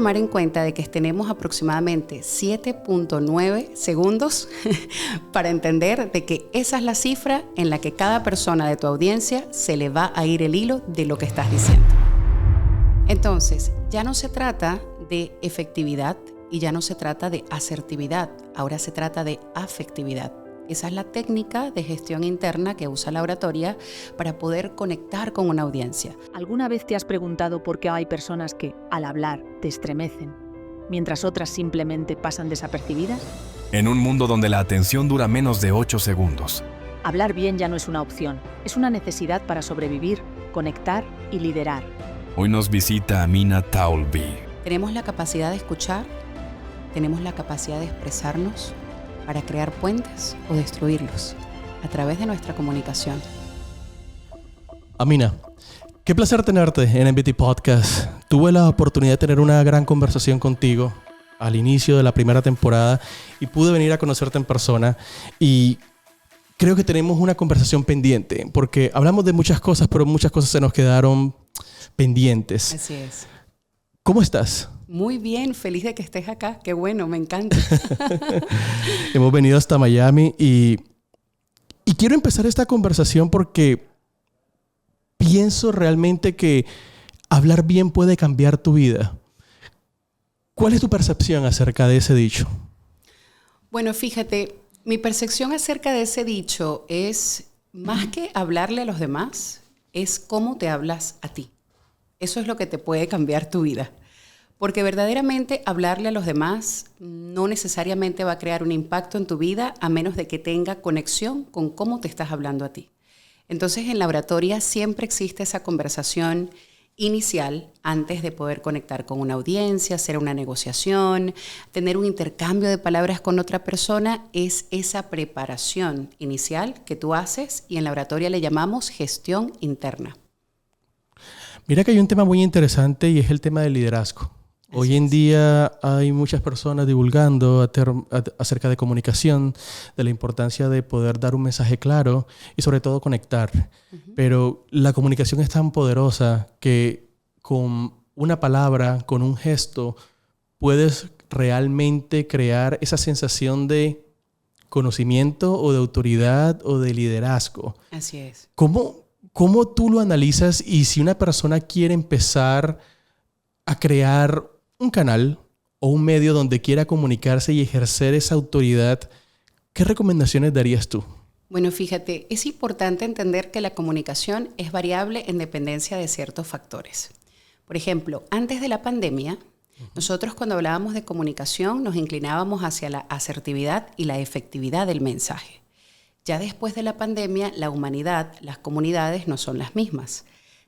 tomar en cuenta de que tenemos aproximadamente 7.9 segundos para entender de que esa es la cifra en la que cada persona de tu audiencia se le va a ir el hilo de lo que estás diciendo. Entonces, ya no se trata de efectividad y ya no se trata de asertividad, ahora se trata de afectividad. Esa es la técnica de gestión interna que usa la oratoria para poder conectar con una audiencia. ¿Alguna vez te has preguntado por qué hay personas que, al hablar, te estremecen, mientras otras simplemente pasan desapercibidas? En un mundo donde la atención dura menos de 8 segundos. Hablar bien ya no es una opción, es una necesidad para sobrevivir, conectar y liderar. Hoy nos visita Amina Taulbi. Tenemos la capacidad de escuchar, tenemos la capacidad de expresarnos para crear puentes o destruirlos a través de nuestra comunicación. Amina, qué placer tenerte en MBT Podcast. Tuve la oportunidad de tener una gran conversación contigo al inicio de la primera temporada y pude venir a conocerte en persona y creo que tenemos una conversación pendiente porque hablamos de muchas cosas, pero muchas cosas se nos quedaron pendientes. Así es. ¿Cómo estás? Muy bien, feliz de que estés acá. Qué bueno, me encanta. Hemos venido hasta Miami y quiero empezar esta conversación porque pienso realmente que hablar bien puede cambiar tu vida. ¿Cuál es tu percepción acerca de ese dicho? Bueno, fíjate, mi percepción acerca de ese dicho es más que hablarle a los demás, es cómo te hablas a ti. Eso es lo que te puede cambiar tu vida. Porque verdaderamente hablarle a los demás no necesariamente va a crear un impacto en tu vida a menos de que tenga conexión con cómo te estás hablando a ti. Entonces en la oratoria siempre existe esa conversación inicial antes de poder conectar con una audiencia, hacer una negociación, tener un intercambio de palabras con otra persona. Es esa preparación inicial que tú haces y en la oratoria le llamamos gestión interna. Mira que hay un tema muy interesante y es el tema del liderazgo. Hoy en día hay muchas personas divulgando acerca de comunicación, de la importancia de poder dar un mensaje claro y sobre todo conectar. Pero la comunicación es tan poderosa que con una palabra, con un gesto, puedes realmente crear esa sensación de conocimiento o de autoridad o de liderazgo. Así es. ¿Cómo tú lo analizas y si una persona quiere empezar a crear un canal o un medio donde quiera comunicarse y ejercer esa autoridad, qué recomendaciones darías tú? Bueno, fíjate, es importante entender que la comunicación es variable en dependencia de ciertos factores. Por ejemplo, antes de la pandemia, nosotros cuando hablábamos de comunicación nos inclinábamos hacia la asertividad y la efectividad del mensaje. Ya después de la pandemia, la humanidad, las comunidades no son las mismas.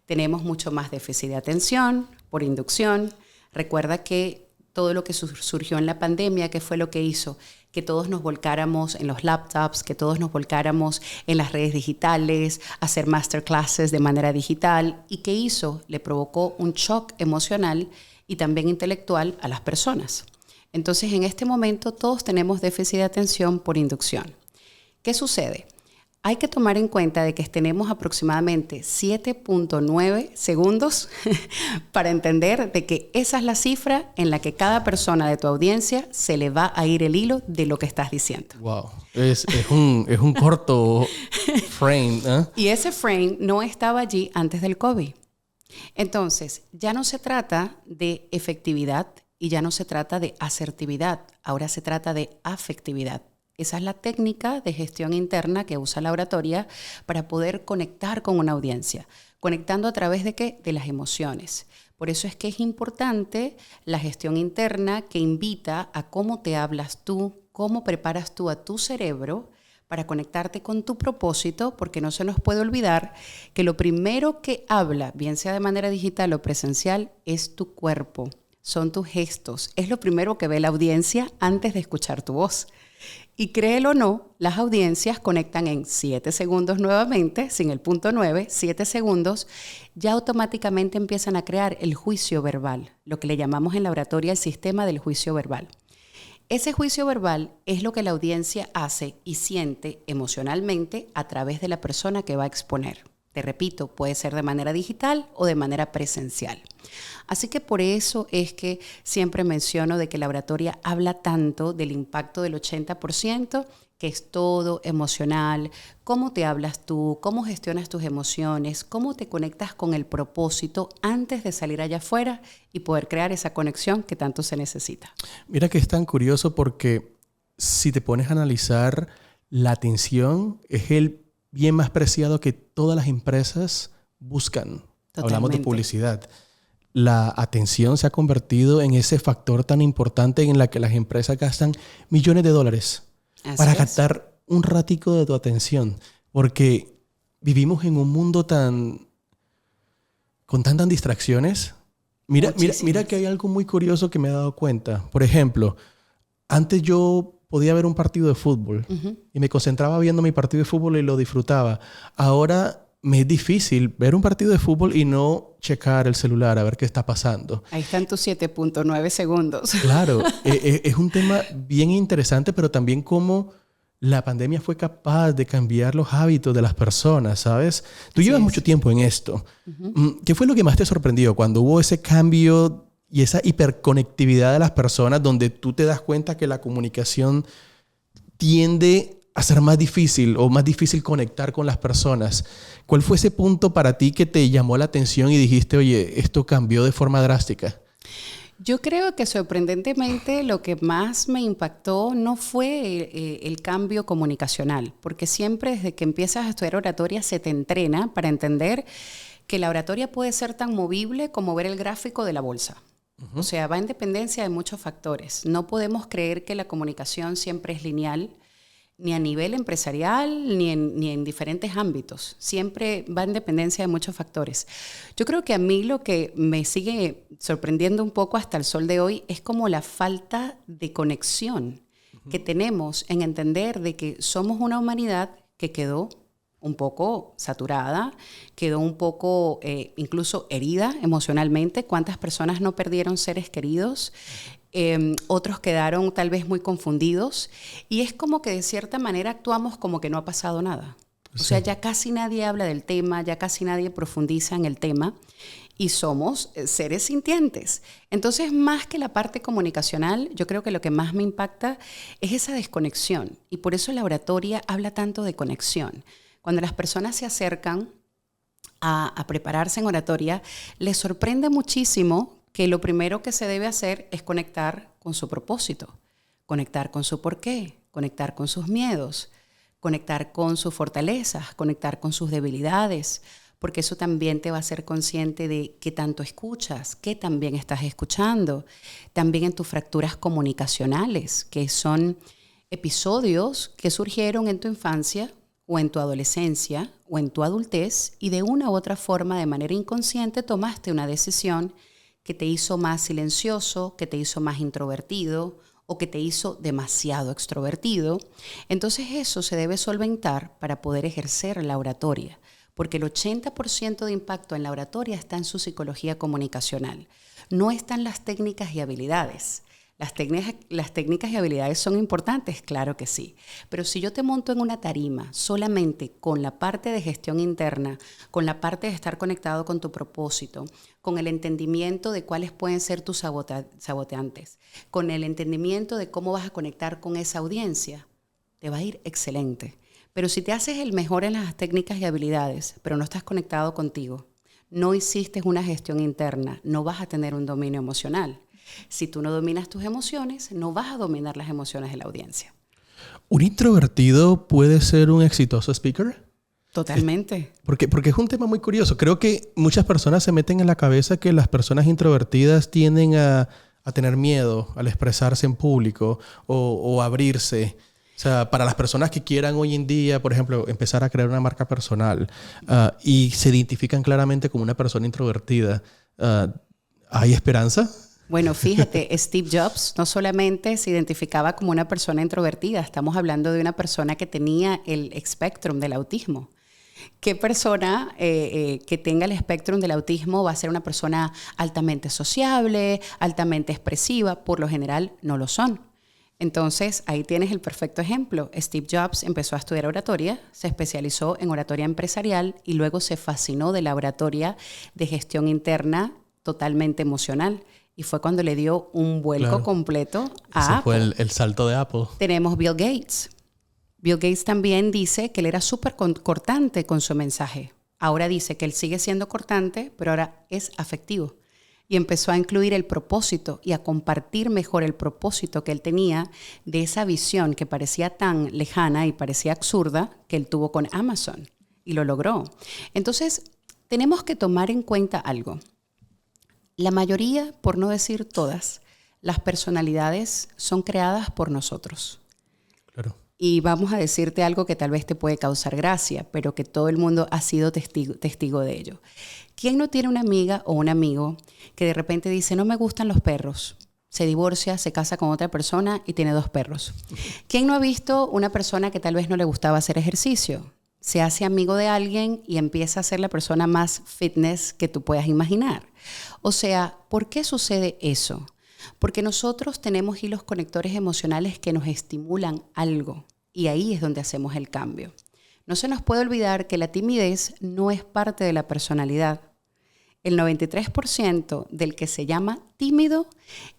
Tenemos mucho más déficit de atención, por inducción. Recuerda que todo lo que surgió en la pandemia, ¿qué fue lo que hizo? Que todos nos volcáramos en los laptops, que todos nos volcáramos en las redes digitales, hacer masterclasses de manera digital. ¿Y qué hizo? Le provocó un shock emocional y también intelectual a las personas. Entonces, en este momento todos tenemos déficit de atención por inducción. ¿Qué sucede? Hay que tomar en cuenta de que tenemos aproximadamente 7.9 segundos para entender de que esa es la cifra en la que cada persona de tu audiencia se le va a ir el hilo de lo que estás diciendo. Wow, es un corto frame, ¿eh? Y ese frame no estaba allí antes del COVID. Entonces, ya no se trata de efectividad y ya no se trata de asertividad, ahora se trata de afectividad. Esa es la técnica de gestión interna que usa la oratoria para poder conectar con una audiencia. ¿Conectando a través de qué? De las emociones. Por eso es que es importante la gestión interna que invita a cómo te hablas tú, cómo preparas tú a tu cerebro para conectarte con tu propósito, porque no se nos puede olvidar que lo primero que habla, bien sea de manera digital o presencial, es tu cuerpo, son tus gestos. Es lo primero que ve la audiencia antes de escuchar tu voz. Y créelo o no, las audiencias conectan en 7 segundos nuevamente, sin el punto 9, 7 segundos, ya automáticamente empiezan a crear el juicio verbal, lo que le llamamos en la oratoria el sistema del juicio verbal. Ese juicio verbal es lo que la audiencia hace y siente emocionalmente a través de la persona que va a exponer. Te repito, puede ser de manera digital o de manera presencial. Así que por eso es que siempre menciono de que la oratoria habla tanto del impacto del 80%, que es todo emocional, cómo te hablas tú, cómo gestionas tus emociones, cómo te conectas con el propósito antes de salir allá afuera y poder crear esa conexión que tanto se necesita. Mira que es tan curioso porque si te pones a analizar, la atención es el bien más preciado que todas las empresas buscan. Totalmente. Hablamos de publicidad. La atención se ha convertido en ese factor tan importante en la que las empresas gastan millones de dólares para captar un ratico de tu atención. Porque vivimos en un mundo con tantas distracciones. Mira que hay algo muy curioso que me he dado cuenta. Por ejemplo, antes yo podía ver un partido de fútbol y me concentraba viendo mi partido de fútbol y lo disfrutaba. Ahora me es difícil ver un partido de fútbol y no checar el celular a ver qué está pasando. Ahí están tus 7.9 segundos. Claro, es un tema bien interesante, pero también cómo la pandemia fue capaz de cambiar los hábitos de las personas, ¿sabes? Tú llevas mucho tiempo en esto. ¿Qué fue lo que más te sorprendió cuando hubo ese cambio y esa hiperconectividad de las personas donde tú te das cuenta que la comunicación tiende a ser más difícil o más difícil conectar con las personas? ¿Cuál fue ese punto para ti que te llamó la atención y dijiste, oye, esto cambió de forma drástica? Yo creo que sorprendentemente lo que más me impactó no fue el cambio comunicacional, porque siempre desde que empiezas a estudiar oratoria se te entrena para entender que la oratoria puede ser tan movible como ver el gráfico de la bolsa. O sea, va en dependencia de muchos factores. No podemos creer que la comunicación siempre es lineal, ni a nivel empresarial, ni en diferentes ámbitos. Siempre va en dependencia de muchos factores. Yo creo que a mí lo que me sigue sorprendiendo un poco hasta el sol de hoy es como la falta de conexión que tenemos en entender de que somos una humanidad que quedó un poco saturada, quedó un poco incluso herida emocionalmente. ¿Cuántas personas no perdieron seres queridos? Otros quedaron tal vez muy confundidos. Y es como que de cierta manera actuamos como que no ha pasado nada. O sea, ya casi nadie habla del tema, ya casi nadie profundiza en el tema. Y somos seres sintientes. Entonces, más que la parte comunicacional, yo creo que lo que más me impacta es esa desconexión. Y por eso la oratoria habla tanto de conexión. Cuando las personas se acercan a prepararse en oratoria, les sorprende muchísimo que lo primero que se debe hacer es conectar con su propósito, conectar con su porqué, conectar con sus miedos, conectar con sus fortalezas, conectar con sus debilidades, porque eso también te va a hacer consciente de qué tanto escuchas, qué también estás escuchando, también en tus fracturas comunicacionales, que son episodios que surgieron en tu infancia, o en tu adolescencia o en tu adultez y de una u otra forma, de manera inconsciente, tomaste una decisión que te hizo más silencioso, que te hizo más introvertido o que te hizo demasiado extrovertido. Entonces eso se debe solventar para poder ejercer la oratoria, porque el 80% de impacto en la oratoria está en su psicología comunicacional. No están las técnicas y habilidades. Las técnicas y habilidades son importantes, claro que sí. Pero si yo te monto en una tarima solamente con la parte de gestión interna, con la parte de estar conectado con tu propósito, con el entendimiento de cuáles pueden ser tus saboteantes, con el entendimiento de cómo vas a conectar con esa audiencia, te va a ir excelente. Pero si te haces el mejor en las técnicas y habilidades, pero no estás conectado contigo, no hiciste una gestión interna, no vas a tener un dominio emocional. Si tú no dominas tus emociones, no vas a dominar las emociones de la audiencia. ¿Un introvertido puede ser un exitoso speaker? Totalmente. Porque es un tema muy curioso. Creo que muchas personas se meten en la cabeza que las personas introvertidas tienden a tener miedo al expresarse en público o abrirse. O sea, para las personas que quieran hoy en día, por ejemplo, empezar a crear una marca personal y se identifican claramente como una persona introvertida, ¿hay esperanza? Bueno, fíjate, Steve Jobs no solamente se identificaba como una persona introvertida, estamos hablando de una persona que tenía el espectro del autismo. ¿Qué persona que tenga el espectro del autismo va a ser una persona altamente sociable, altamente expresiva? Por lo general no lo son. Entonces, ahí tienes el perfecto ejemplo. Steve Jobs empezó a estudiar oratoria, se especializó en oratoria empresarial y luego se fascinó de la oratoria de gestión interna totalmente emocional. Y fue cuando le dio un vuelco completo a Apple. Ese fue el salto de Apple. Tenemos Bill Gates. Bill Gates también dice que él era súper cortante con su mensaje. Ahora dice que él sigue siendo cortante, pero ahora es afectivo. Y empezó a incluir el propósito y a compartir mejor el propósito que él tenía de esa visión que parecía tan lejana y parecía absurda que él tuvo con Amazon. Y lo logró. Entonces, tenemos que tomar en cuenta algo. La mayoría, por no decir todas, las personalidades son creadas por nosotros. Claro. Y vamos a decirte algo que tal vez te puede causar gracia, pero que todo el mundo ha sido testigo de ello. ¿Quién no tiene una amiga o un amigo que de repente dice, no me gustan los perros? Se divorcia, se casa con otra persona y tiene 2 perros. ¿Quién no ha visto una persona que tal vez no le gustaba hacer ejercicio? Se hace amigo de alguien y empieza a ser la persona más fitness que tú puedas imaginar. O sea, ¿por qué sucede eso? Porque nosotros tenemos hilos conectores emocionales que nos estimulan algo y ahí es donde hacemos el cambio. No se nos puede olvidar que la timidez no es parte de la personalidad. El 93% del que se llama tímido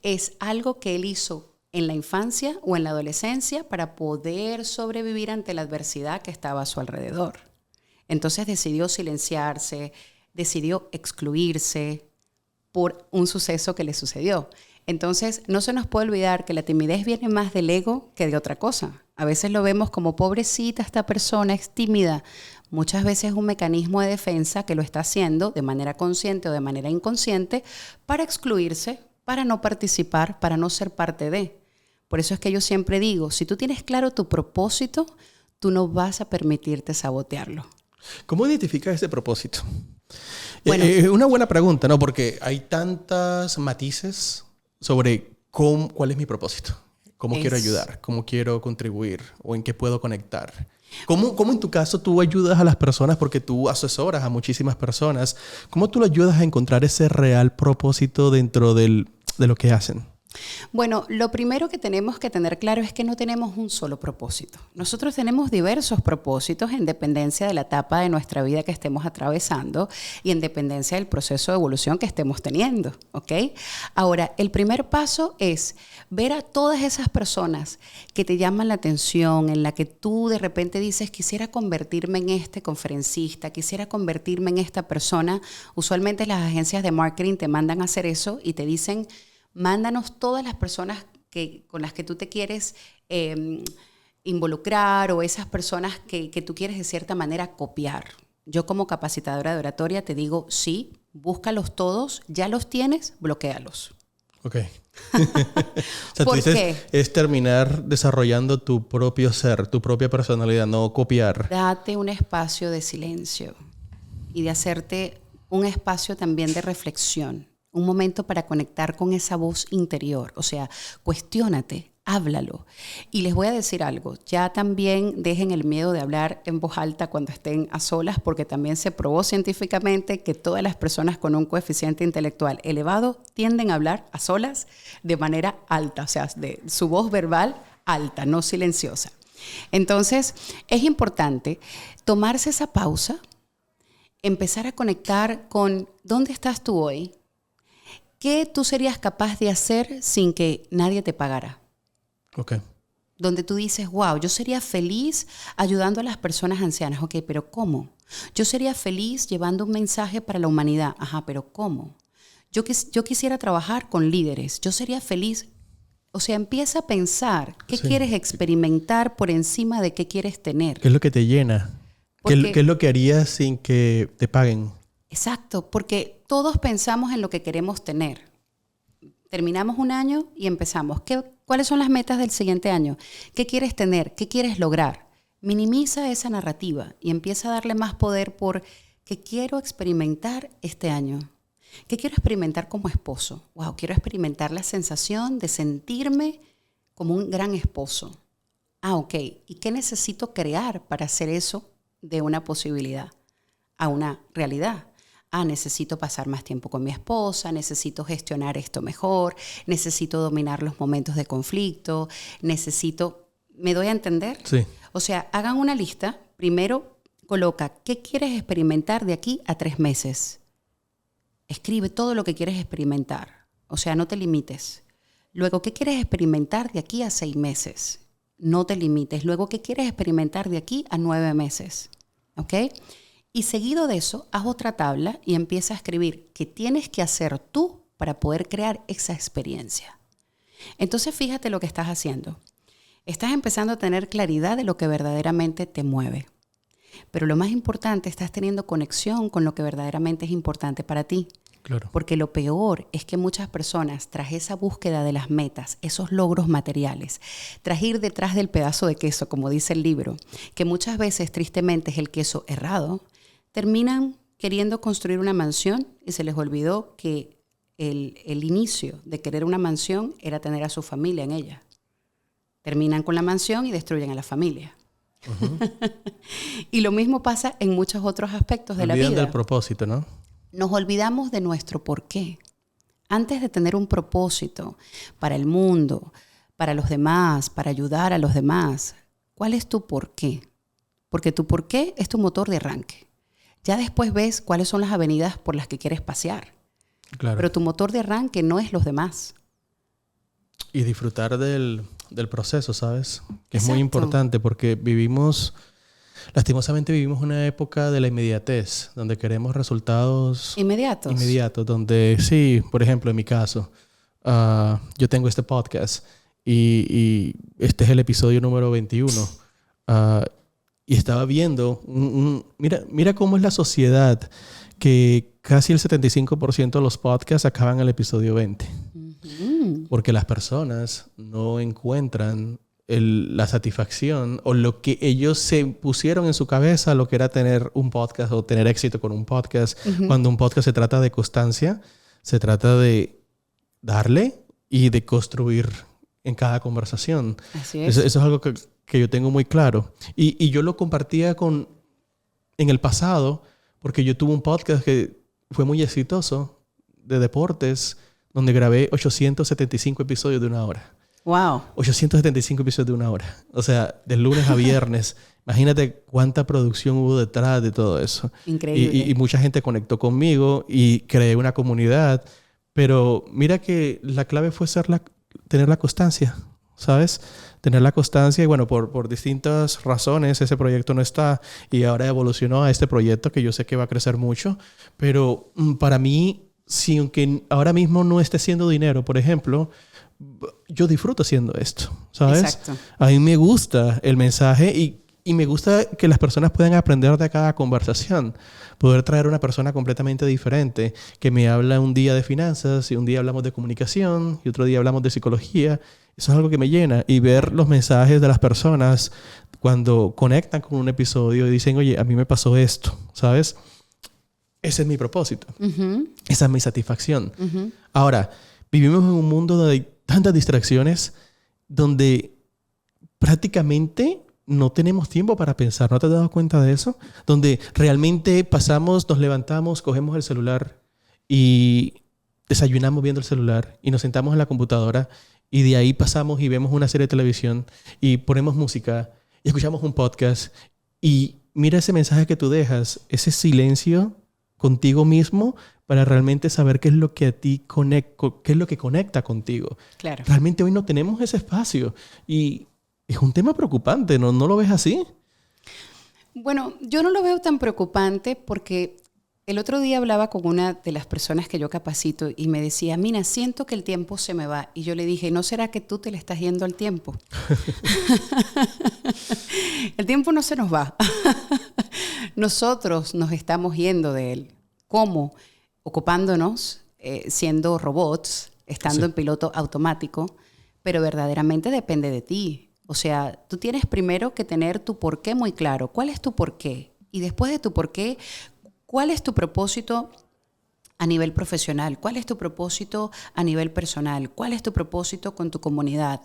es algo que él hizo en la infancia o en la adolescencia para poder sobrevivir ante la adversidad que estaba a su alrededor. Entonces decidió silenciarse, decidió excluirse por un suceso que le sucedió. Entonces, no se nos puede olvidar que la timidez viene más del ego que de otra cosa. A veces lo vemos como pobrecita, esta persona es tímida. Muchas veces es un mecanismo de defensa que lo está haciendo de manera consciente o de manera inconsciente para excluirse, para no participar, para no ser parte de. Por eso es que yo siempre digo, si tú tienes claro tu propósito, tú no vas a permitirte sabotearlo. ¿Cómo identificas ese propósito? Bueno, Es una buena pregunta, ¿no? Porque hay tantos matices sobre cuál es mi propósito, cómo quiero ayudar, cómo quiero contribuir o en qué puedo conectar. ¿Cómo en tu caso tú ayudas a las personas? Porque tú asesoras a muchísimas personas. ¿Cómo tú le ayudas a encontrar ese real propósito dentro de lo que hacen? Bueno, lo primero que tenemos que tener claro es que no tenemos un solo propósito. Nosotros tenemos diversos propósitos en dependencia de la etapa de nuestra vida que estemos atravesando y en dependencia del proceso de evolución que estemos teniendo, ¿ok? Ahora, el primer paso es ver a todas esas personas que te llaman la atención, en la que tú de repente dices, quisiera convertirme en este conferencista, quisiera convertirme en esta persona. Usualmente las agencias de marketing te mandan a hacer eso y te dicen, mándanos todas las personas con las que tú te quieres involucrar o esas personas que tú quieres de cierta manera copiar. Yo como capacitadora de oratoria te digo, sí, búscalos todos, ya los tienes, bloquéalos. Ok. O sea, tú dices, es terminar desarrollando tu propio ser, tu propia personalidad, no copiar. Date un espacio de silencio y de hacerte un espacio también de reflexión. Un momento para conectar con esa voz interior. O sea, cuestiónate, háblalo. Y les voy a decir algo, ya también dejen el miedo de hablar en voz alta cuando estén a solas, porque también se probó científicamente que todas las personas con un coeficiente intelectual elevado tienden a hablar a solas de manera alta, o sea, de su voz verbal alta, no silenciosa. Entonces, es importante tomarse esa pausa, empezar a conectar con ¿dónde estás tú hoy? ¿Qué tú serías capaz de hacer sin que nadie te pagara? Ok. Donde tú dices, wow, yo sería feliz ayudando a las personas ancianas. Ok, pero ¿cómo? Yo sería feliz llevando un mensaje para la humanidad. Ajá, pero ¿cómo? Yo quisiera trabajar con líderes. Yo sería feliz. O sea, empieza a pensar qué quieres experimentar por encima de qué quieres tener. ¿Qué es lo que te llena? ¿Qué es lo que harías sin que te paguen? Exacto, porque todos pensamos en lo que queremos tener. Terminamos un año y empezamos. ¿Cuáles son las metas del siguiente año? ¿Qué quieres tener? ¿Qué quieres lograr? Minimiza esa narrativa y empieza a darle más poder por ¿qué quiero experimentar este año? ¿Qué quiero experimentar como esposo? Wow, quiero experimentar la sensación de sentirme como un gran esposo. Ah, ok. ¿Y qué necesito crear para hacer eso de una posibilidad a una realidad? necesito pasar más tiempo con mi esposa, necesito gestionar esto mejor, necesito dominar los momentos de conflicto, ¿me doy a entender? Sí. O sea, hagan una lista. Primero, coloca qué quieres experimentar de aquí a 3 meses. Escribe todo lo que quieres experimentar. O sea, no te limites. Luego, ¿qué quieres experimentar de aquí a 6 meses? No te limites. Luego, ¿qué quieres experimentar de aquí a 9 meses? ¿Ok? Y seguido de eso, haz otra tabla y empieza a escribir qué tienes que hacer tú para poder crear esa experiencia. Entonces, fíjate lo que estás haciendo. Estás empezando a tener claridad de lo que verdaderamente te mueve. Pero lo más importante, estás teniendo conexión con lo que verdaderamente es importante para ti. Claro. Porque lo peor es que muchas personas, tras esa búsqueda de las metas, esos logros materiales, tras ir detrás del pedazo de queso, como dice el libro, que muchas veces tristemente es el queso errado, terminan queriendo construir una mansión y se les olvidó que el inicio de querer una mansión era tener a su familia en ella. Terminan con la mansión y destruyen a la familia. Uh-huh. Y lo mismo pasa en muchos otros aspectos de la vida. Olvidan del propósito, ¿no? Nos olvidamos de nuestro porqué. Antes de tener un propósito para el mundo, para los demás, para ayudar a los demás, ¿cuál es tu porqué? Porque tu porqué es tu motor de arranque. Ya después ves cuáles son las avenidas por las que quieres pasear. Claro. Pero tu motor de arranque no es los demás. Y disfrutar del proceso, ¿sabes? Que es Exacto. muy importante porque lastimosamente vivimos una época de la inmediatez, donde queremos resultados inmediatos, donde sí, por ejemplo, en mi caso, yo tengo este podcast y este es el episodio número 21. Y estaba viendo, mira cómo es la sociedad, que casi el 75% de los podcasts acaban en el episodio 20. Uh-huh. Porque las personas no encuentran la satisfacción o lo que ellos se pusieron en su cabeza, lo que era tener un podcast o tener éxito con un podcast. Uh-huh. Cuando un podcast se trata de constancia, se trata de darle y de construir en cada conversación. Así es. Eso es algo que yo tengo muy claro. Y yo lo compartía en el pasado, porque yo tuve un podcast que fue muy exitoso de deportes, donde grabé 875 episodios de 1 hora. ¡Wow! 875 episodios de 1 hora. O sea, de lunes a viernes. Imagínate cuánta producción hubo detrás de todo eso. Increíble. Y mucha gente conectó conmigo y creé una comunidad. Pero mira que la clave fue tener la constancia, ¿sabes? Tener la constancia y bueno, por distintas razones ese proyecto no está y ahora evolucionó a este proyecto que yo sé que va a crecer mucho. Pero para mí, si aunque ahora mismo no esté haciendo dinero, por ejemplo, yo disfruto haciendo esto, ¿sabes? Exacto. A mí me gusta el mensaje y me gusta que las personas puedan aprender de cada conversación. Poder traer una persona completamente diferente que me habla un día de finanzas y un día hablamos de comunicación y otro día hablamos de psicología. Eso es algo que me llena. Y ver los mensajes de las personas cuando conectan con un episodio y dicen, oye, a mí me pasó esto, ¿sabes? Ese es mi propósito. Uh-huh. Esa es mi satisfacción. Uh-huh. Ahora, vivimos en un mundo donde hay tantas distracciones, donde prácticamente no tenemos tiempo para pensar. ¿No te has dado cuenta de eso? Donde realmente pasamos, nos levantamos, cogemos el celular y desayunamos viendo el celular y nos sentamos en la computadora y de ahí pasamos y vemos una serie de televisión y ponemos música y escuchamos un podcast y mira ese mensaje que tú dejas, ese silencio contigo mismo para realmente saber qué es lo que a ti qué es lo que conecta contigo. Claro. Realmente hoy no tenemos ese espacio y es un tema preocupante, ¿no lo ves así? Bueno, yo no lo veo tan preocupante porque el otro día hablaba con una de las personas que yo capacito y me decía, Mina, siento que el tiempo se me va. Y yo le dije, ¿no será que tú te le estás yendo al tiempo? El tiempo no se nos va. Nosotros nos estamos yendo de él. ¿Cómo? Ocupándonos, siendo robots, estando en piloto automático, pero verdaderamente depende de ti. O sea, tú tienes primero que tener tu porqué muy claro. ¿Cuál es tu porqué? Y después de tu porqué, ¿cuál es tu propósito a nivel profesional? ¿Cuál es tu propósito a nivel personal? ¿Cuál es tu propósito con tu comunidad?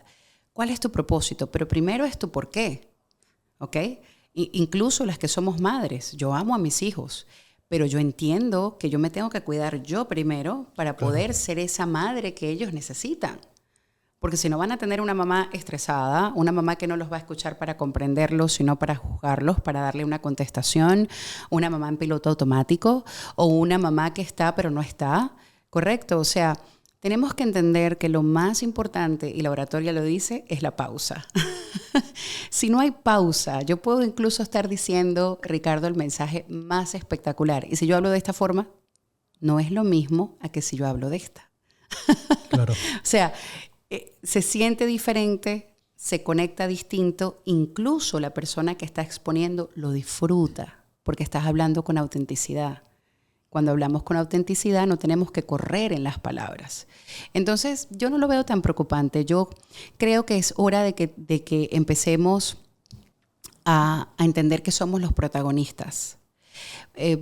¿Cuál es tu propósito? Pero primero es tu porqué, ¿ok? Incluso las que somos madres, yo amo a mis hijos, pero yo entiendo que yo me tengo que cuidar yo primero para poder ser esa madre que ellos necesitan. Porque si no van a tener una mamá estresada, una mamá que no los va a escuchar para comprenderlos, sino para juzgarlos, para darle una contestación, una mamá en piloto automático o una mamá que está pero no está, ¿correcto? O sea, tenemos que entender que lo más importante, y la oratoria lo dice, es la pausa. Si no hay pausa, yo puedo incluso estar diciendo, Ricardo, el mensaje más espectacular. Y si yo hablo de esta forma, no es lo mismo a que si yo hablo de esta. Claro. O sea, se siente diferente, se conecta distinto, incluso la persona que está exponiendo lo disfruta porque estás hablando con autenticidad. Cuando hablamos con autenticidad no tenemos que correr en las palabras. Entonces yo no lo veo tan preocupante. Yo creo que es hora de que empecemos a entender que somos los protagonistas.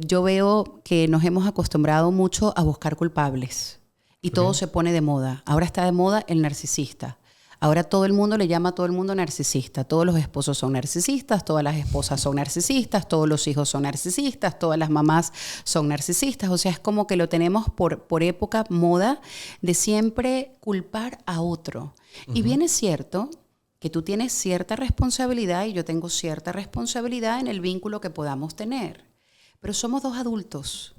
Yo veo que nos hemos acostumbrado mucho a buscar culpables. Y todo se pone de moda. Ahora está de moda el narcisista. Ahora todo el mundo le llama a todo el mundo narcisista. Todos los esposos son narcisistas, todas las esposas son narcisistas, todos los hijos son narcisistas, todas las mamás son narcisistas. O sea, es como que lo tenemos por época, moda, de siempre culpar a otro. Y bien es cierto que tú tienes cierta responsabilidad y yo tengo cierta responsabilidad en el vínculo que podamos tener. Pero somos dos adultos.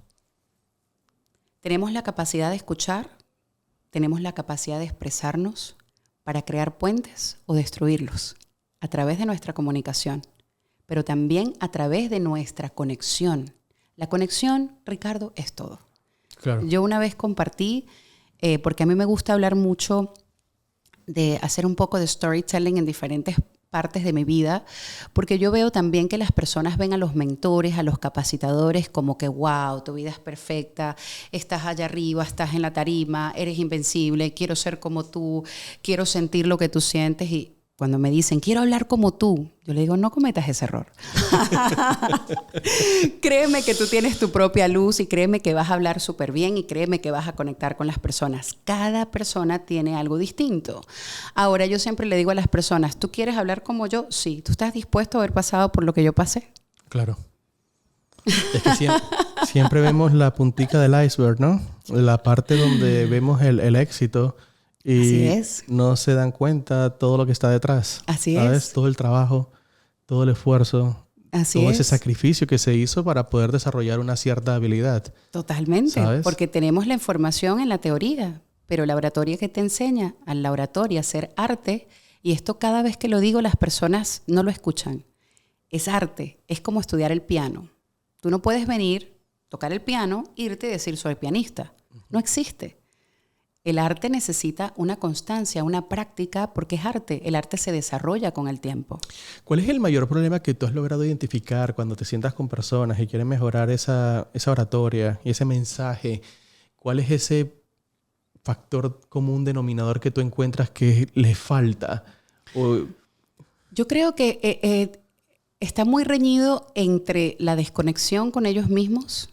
Tenemos la capacidad de escuchar, tenemos la capacidad de expresarnos para crear puentes o destruirlos a través de nuestra comunicación, pero también a través de nuestra conexión. La conexión, Ricardo, es todo. Claro. Yo una vez compartí, porque a mí me gusta hablar mucho de hacer un poco de storytelling en diferentes partes de mi vida, porque yo veo también que las personas ven a los mentores, a los capacitadores como que wow, tu vida es perfecta, estás allá arriba, estás en la tarima, eres invencible, quiero ser como tú, quiero sentir lo que tú sientes. Y cuando me dicen, quiero hablar como tú, yo le digo, no cometas ese error. Créeme que tú tienes tu propia luz y créeme que vas a hablar súper bien y créeme que vas a conectar con las personas. Cada persona tiene algo distinto. Ahora, yo siempre le digo a las personas, ¿tú quieres hablar como yo? Sí. ¿Tú estás dispuesto a haber pasado por lo que yo pasé? Claro. Es que siempre vemos la puntica del iceberg, ¿no? La parte donde vemos el éxito. Y así es. No se dan cuenta todo lo que está detrás. Así ¿sabes? es. Todo el trabajo, todo el esfuerzo, así todo es. ese sacrificio que se hizo para poder desarrollar una cierta habilidad. Totalmente, ¿sabes? porque tenemos la información en la teoría, pero la oratoria que te enseña a la oratoria a hacer arte, y esto cada vez que lo digo las personas no lo escuchan, es arte, es como estudiar el piano. Tú no puedes venir, tocar el piano, irte y decir soy pianista. No existe. El arte necesita una constancia, una práctica, porque es arte. El arte se desarrolla con el tiempo. ¿Cuál es el mayor problema que tú has logrado identificar cuando te sientas con personas y quieren mejorar esa oratoria y ese mensaje? ¿Cuál es ese factor común denominador que tú encuentras que les falta? Yo creo que está muy reñido entre la desconexión con ellos mismos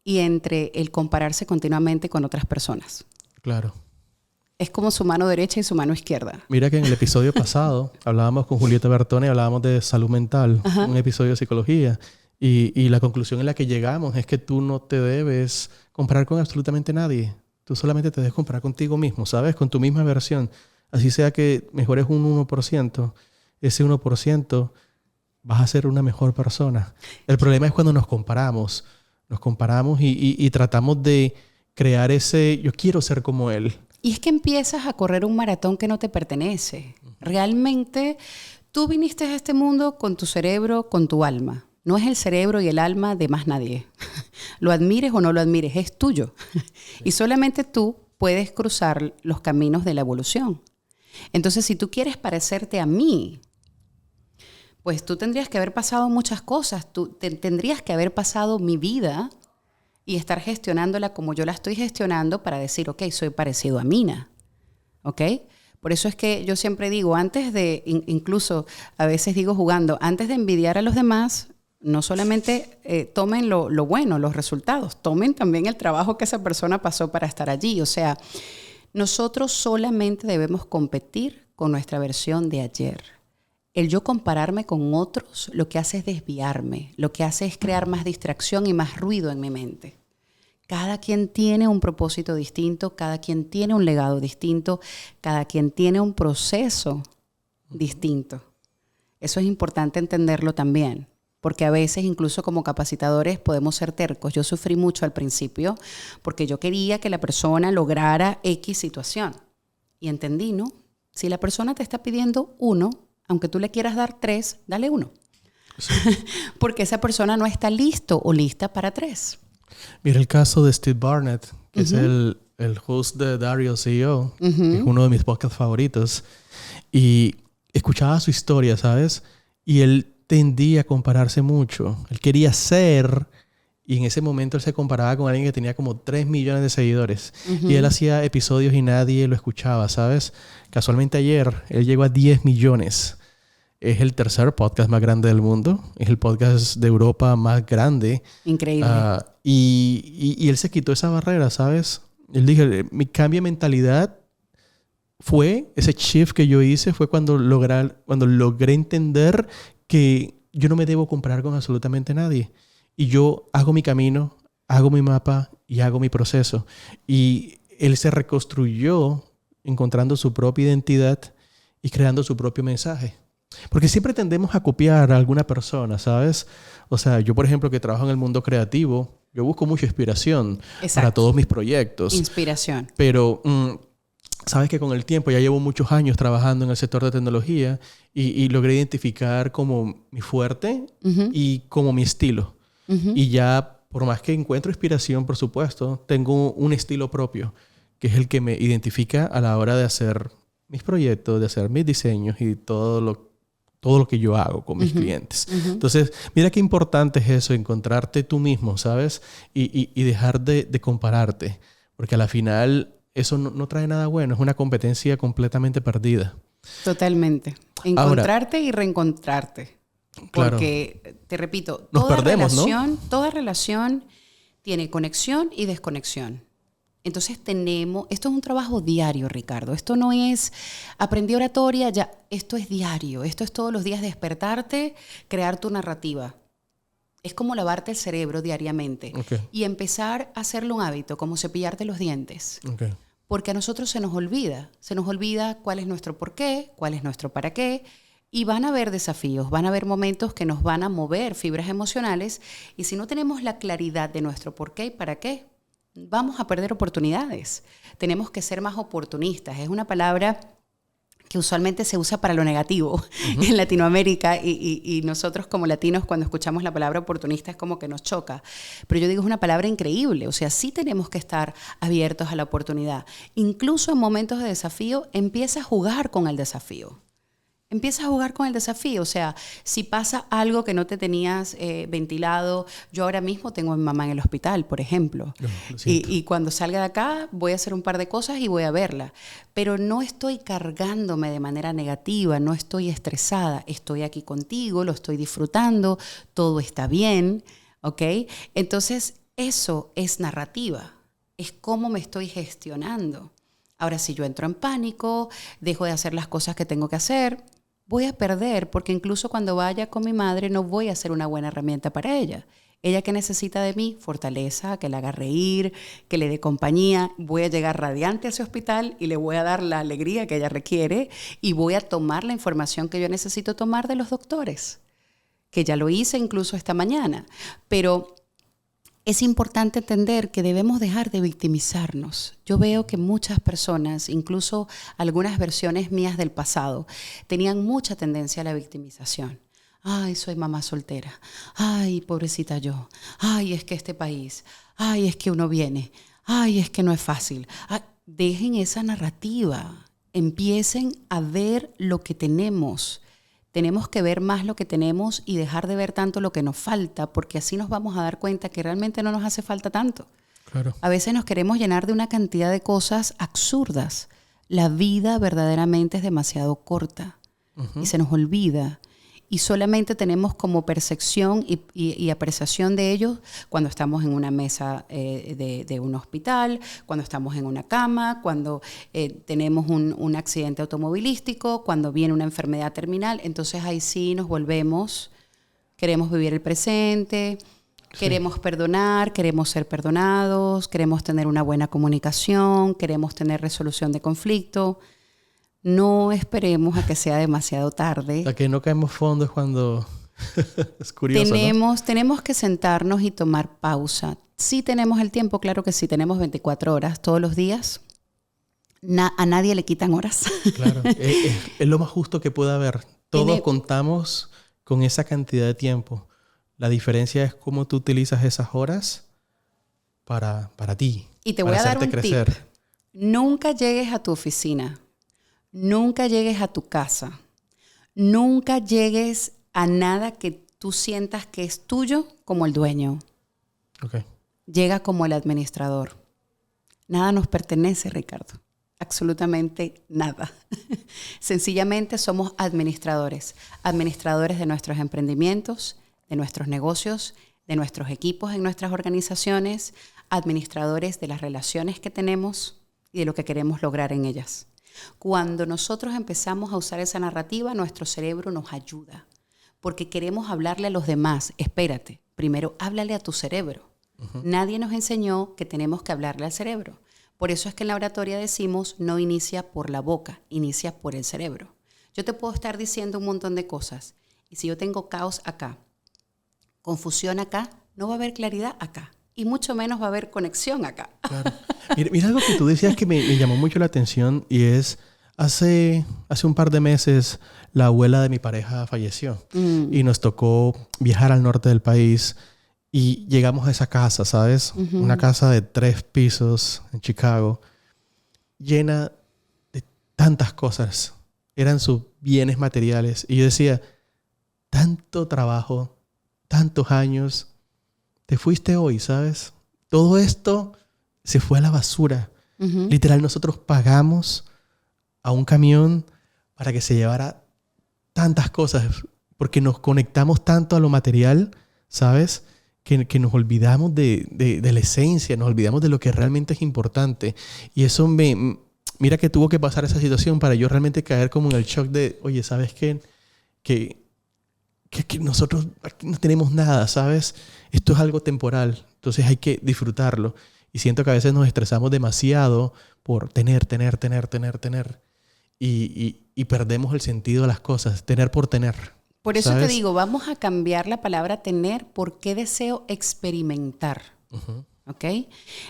y entre el compararse continuamente con otras personas. Claro. Es como su mano derecha y su mano izquierda. Mira que en el episodio pasado hablábamos con Julieta Bertone, hablábamos de salud mental, un episodio de psicología, y la conclusión en la que llegamos es que tú no te debes comparar con absolutamente nadie. Tú solamente te debes comparar contigo mismo, ¿sabes? Con tu misma versión. Así sea que mejores un 1%, ese 1% vas a ser una mejor persona. El problema es cuando nos comparamos y tratamos de crear ese, yo quiero ser como él. Y es que empiezas a correr un maratón que no te pertenece. Realmente tú viniste a este mundo con tu cerebro, con tu alma. No es el cerebro y el alma de más nadie. Lo admires o no lo admires, es tuyo. Y solamente tú puedes cruzar los caminos de la evolución. Entonces, si tú quieres parecerte a mí, pues tú tendrías que haber pasado muchas cosas. Tú tendrías que haber pasado mi vida y estar gestionándola como yo la estoy gestionando para decir, ok, soy parecido a Mina. ¿Ok? Por eso es que yo siempre digo, antes de, incluso a veces digo jugando, antes de envidiar a los demás, no solamente tomen lo bueno, los resultados, tomen también el trabajo que esa persona pasó para estar allí. O sea, nosotros solamente debemos competir con nuestra versión de ayer. El yo compararme con otros lo que hace es desviarme, lo que hace es crear más distracción y más ruido en mi mente. Cada quien tiene un propósito distinto, cada quien tiene un legado distinto, cada quien tiene un proceso distinto. Eso es importante entenderlo también, porque a veces incluso como capacitadores podemos ser tercos. Yo sufrí mucho al principio porque yo quería que la persona lograra X situación. Y entendí, ¿no? Si la persona te está pidiendo 1, aunque tú le quieras dar 3, dale 1. Sí. Porque esa persona no está listo o lista para 3. Mira el caso de Steve Barnett, que es el host de Dario CEO, que es uno de mis podcasts favoritos. Y escuchaba su historia, ¿sabes? Y él tendía a compararse mucho. Él quería ser, y en ese momento él se comparaba con alguien que tenía como 3 millones de seguidores. Y él hacía episodios y nadie lo escuchaba, ¿sabes? Casualmente ayer él llegó a 10 millones. Es el tercer podcast más grande del mundo. Es el podcast de Europa más grande. Increíble. Y él se quitó esa barrera, ¿sabes? Él dijo, mi cambio de mentalidad fue, ese shift que yo hice fue cuando logré entender que yo no me debo comparar con absolutamente nadie. Y yo hago mi camino, hago mi mapa y hago mi proceso. Y él se reconstruyó encontrando su propia identidad y creando su propio mensaje. Porque siempre tendemos a copiar a alguna persona, ¿sabes? O sea, yo, por ejemplo, que trabajo en el mundo creativo, yo busco mucha inspiración para todos mis proyectos. Inspiración. Pero sabes que con el tiempo ya llevo muchos años trabajando en el sector de tecnología y logré identificar como mi fuerte y como mi estilo. Y ya, por más que encuentro inspiración, por supuesto, tengo un estilo propio, que es el que me identifica a la hora de hacer mis proyectos, de hacer mis diseños y todo lo que yo hago con mis clientes. Entonces, mira qué importante es eso, encontrarte tú mismo, ¿sabes? Y dejar de compararte. Porque a la final eso no trae nada bueno. Es una competencia completamente perdida. Totalmente. Encontrarte y reencontrarte. Porque, claro, te repito, toda relación tiene conexión y desconexión. Entonces esto es un trabajo diario, Ricardo. Esto no es aprendí oratoria, ya. Esto es diario. Esto es todos los días despertarte, crear tu narrativa. Es como lavarte el cerebro diariamente. Y empezar a hacerlo un hábito, como cepillarte los dientes. Porque a nosotros se nos olvida. Se nos olvida cuál es nuestro por qué, cuál es nuestro para qué. Y van a haber desafíos, van a haber momentos que nos van a mover fibras emocionales. Y si no tenemos la claridad de nuestro por qué y para qué, vamos a perder oportunidades. Tenemos que ser más oportunistas. Es una palabra que usualmente se usa para lo negativo en Latinoamérica y nosotros como latinos cuando escuchamos la palabra oportunista es como que nos choca. Pero yo digo, es una palabra increíble. O sea, sí tenemos que estar abiertos a la oportunidad. Incluso en momentos de desafío, empieza a jugar con el desafío. Empieza a jugar con el desafío. O sea, si pasa algo que no te tenías ventilado, yo ahora mismo tengo a mi mamá en el hospital, por ejemplo. Y cuando salga de acá voy a hacer un par de cosas y voy a verla. Pero no estoy cargándome de manera negativa, no estoy estresada. Estoy aquí contigo, lo estoy disfrutando, todo está bien, ¿ok? Entonces, eso es narrativa. Es cómo me estoy gestionando. Ahora, si yo entro en pánico, dejo de hacer las cosas que tengo que hacer, voy a perder, porque incluso cuando vaya con mi madre no voy a ser una buena herramienta para ella. Ella que necesita de mí, fortaleza, que la haga reír, que le dé compañía. Voy a llegar radiante a ese hospital y le voy a dar la alegría que ella requiere y voy a tomar la información que yo necesito tomar de los doctores, que ya lo hice incluso esta mañana. Pero es importante entender que debemos dejar de victimizarnos. Yo veo que muchas personas, incluso algunas versiones mías del pasado, tenían mucha tendencia a la victimización. Ay, soy mamá soltera. Ay, pobrecita yo. Ay, es que este país. Ay, es que uno viene. Ay, es que no es fácil. Ay, dejen esa narrativa. Empiecen a ver lo que tenemos. Tenemos que ver más lo que tenemos y dejar de ver tanto lo que nos falta, porque así nos vamos a dar cuenta que realmente no nos hace falta tanto. Claro. A veces nos queremos llenar de una cantidad de cosas absurdas. La vida verdaderamente es demasiado corta y se nos olvida. y solamente tenemos como percepción y apreciación de ellos cuando estamos en una mesa de un hospital, cuando estamos en una cama, cuando tenemos un accidente automovilístico, cuando viene una enfermedad terminal. Entonces ahí sí nos volvemos, queremos vivir el presente, queremos perdonar, queremos ser perdonados, queremos tener una buena comunicación, queremos tener resolución de conflicto. No esperemos a que sea demasiado tarde. La que no caemos fondo es cuando... es curioso, Tenemos que sentarnos y tomar pausa. Sí tenemos el tiempo, claro que sí, tenemos 24 horas todos los días. A nadie le quitan horas. Claro, es lo más justo que pueda haber. Todos contamos con esa cantidad de tiempo. La diferencia es cómo tú utilizas esas horas para ti. Y te voy a dar un tip. Nunca llegues a tu oficina. Nunca llegues a tu casa. Nunca llegues a nada que tú sientas que es tuyo como el dueño. Okay. Llega como el administrador. Nada nos pertenece, Ricardo. Absolutamente nada. Sencillamente somos administradores. Administradores de nuestros emprendimientos, de nuestros negocios, de nuestros equipos en nuestras organizaciones, administradores de las relaciones que tenemos y de lo que queremos lograr en ellas. Cuando nosotros empezamos a usar esa narrativa, nuestro cerebro nos ayuda, porque queremos hablarle a los demás. Espérate, primero háblale a tu cerebro. Uh-huh. Nadie nos enseñó que tenemos que hablarle al cerebro. Por eso es que en la oratoria decimos, no inicia por la boca, inicia por el cerebro. Yo te puedo estar diciendo un montón de cosas, y si yo tengo caos acá, confusión acá, no va a haber claridad acá. Y mucho menos va a haber conexión acá. Claro. Mira algo que tú decías que me llamó mucho la atención y es, hace un par de meses la abuela de mi pareja falleció y nos tocó viajar al norte del país y llegamos a esa casa, ¿sabes? Uh-huh. Una casa de 3 pisos en Chicago, llena de tantas cosas. Eran sus bienes materiales. Y yo decía, tanto trabajo, tantos años... Te fuiste hoy, ¿sabes? Todo esto se fue a la basura. Uh-huh. Literal, nosotros pagamos a un camión para que se llevara tantas cosas porque nos conectamos tanto a lo material, ¿sabes? Que nos olvidamos de la esencia, nos olvidamos de lo que realmente es importante. Y eso mira que tuvo que pasar esa situación para yo realmente caer como en el shock de, oye, ¿sabes qué? Que nosotros aquí no tenemos nada, ¿sabes? Esto es algo temporal, entonces hay que disfrutarlo. Y siento que a veces nos estresamos demasiado por tener. Y perdemos el sentido de las cosas, tener por tener. Por eso, ¿sabes? te digo, vamos a cambiar la palabra tener porque deseo experimentar. Uh-huh. ¿Ok?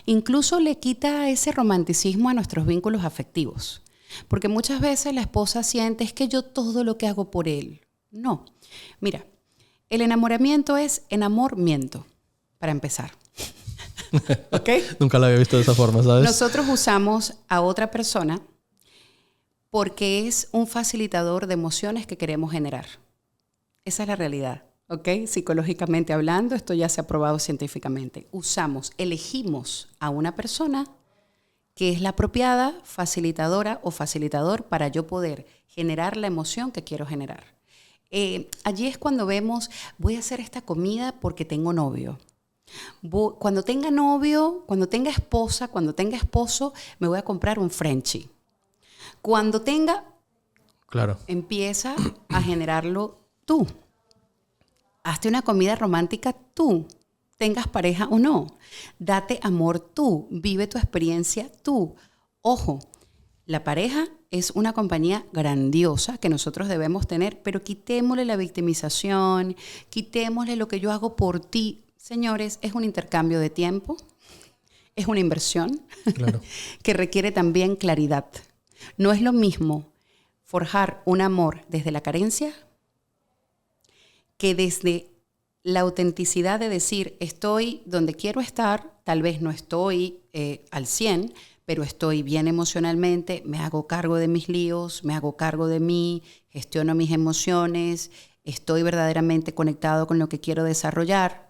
Incluso le quita ese romanticismo a nuestros vínculos afectivos. Porque muchas veces la esposa siente, es que yo todo lo que hago por él. No. Mira, el enamoramiento es enamoramiento, para empezar. ¿Ok? Nunca lo había visto de esa forma, ¿sabes? Nosotros usamos a otra persona porque es un facilitador de emociones que queremos generar. Esa es la realidad, ¿ok? Psicológicamente hablando, esto ya se ha probado científicamente. Elegimos a una persona que es la apropiada facilitadora o facilitador para yo poder generar la emoción que quiero generar. Allí es cuando vemos, voy a hacer esta comida porque tengo novio. Cuando tenga novio, cuando tenga esposa, cuando tenga esposo, me voy a comprar un Frenchie. Cuando tenga, claro, empieza a generarlo tú. Hazte una comida romántica tú, tengas pareja o no. Date amor tú, vive tu experiencia tú. Ojo, la pareja es una compañía grandiosa que nosotros debemos tener, pero quitémosle la victimización, quitémosle lo que yo hago por ti. Señores, es un intercambio de tiempo, es una inversión, claro, que requiere también claridad. No es lo mismo forjar un amor desde la carencia que desde la autenticidad de decir, estoy donde quiero estar, tal vez no estoy al 100%, pero estoy bien emocionalmente, me hago cargo de mis líos, me hago cargo de mí, gestiono mis emociones, estoy verdaderamente conectado con lo que quiero desarrollar.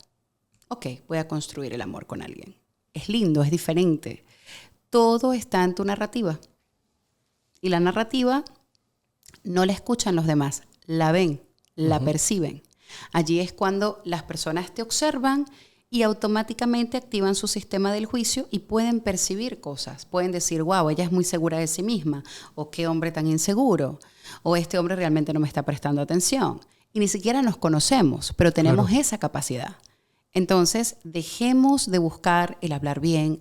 Ok, voy a construir el amor con alguien. Es lindo, es diferente. Todo está en tu narrativa. Y la narrativa no la escuchan los demás, la ven la perciben. Allí es cuando las personas te observan y automáticamente activan su sistema del juicio y pueden percibir cosas. Pueden decir, wow, ella es muy segura de sí misma, o qué hombre tan inseguro, o este hombre realmente no me está prestando atención. Y ni siquiera nos conocemos, pero tenemos esa capacidad. Entonces, dejemos de buscar el hablar bien,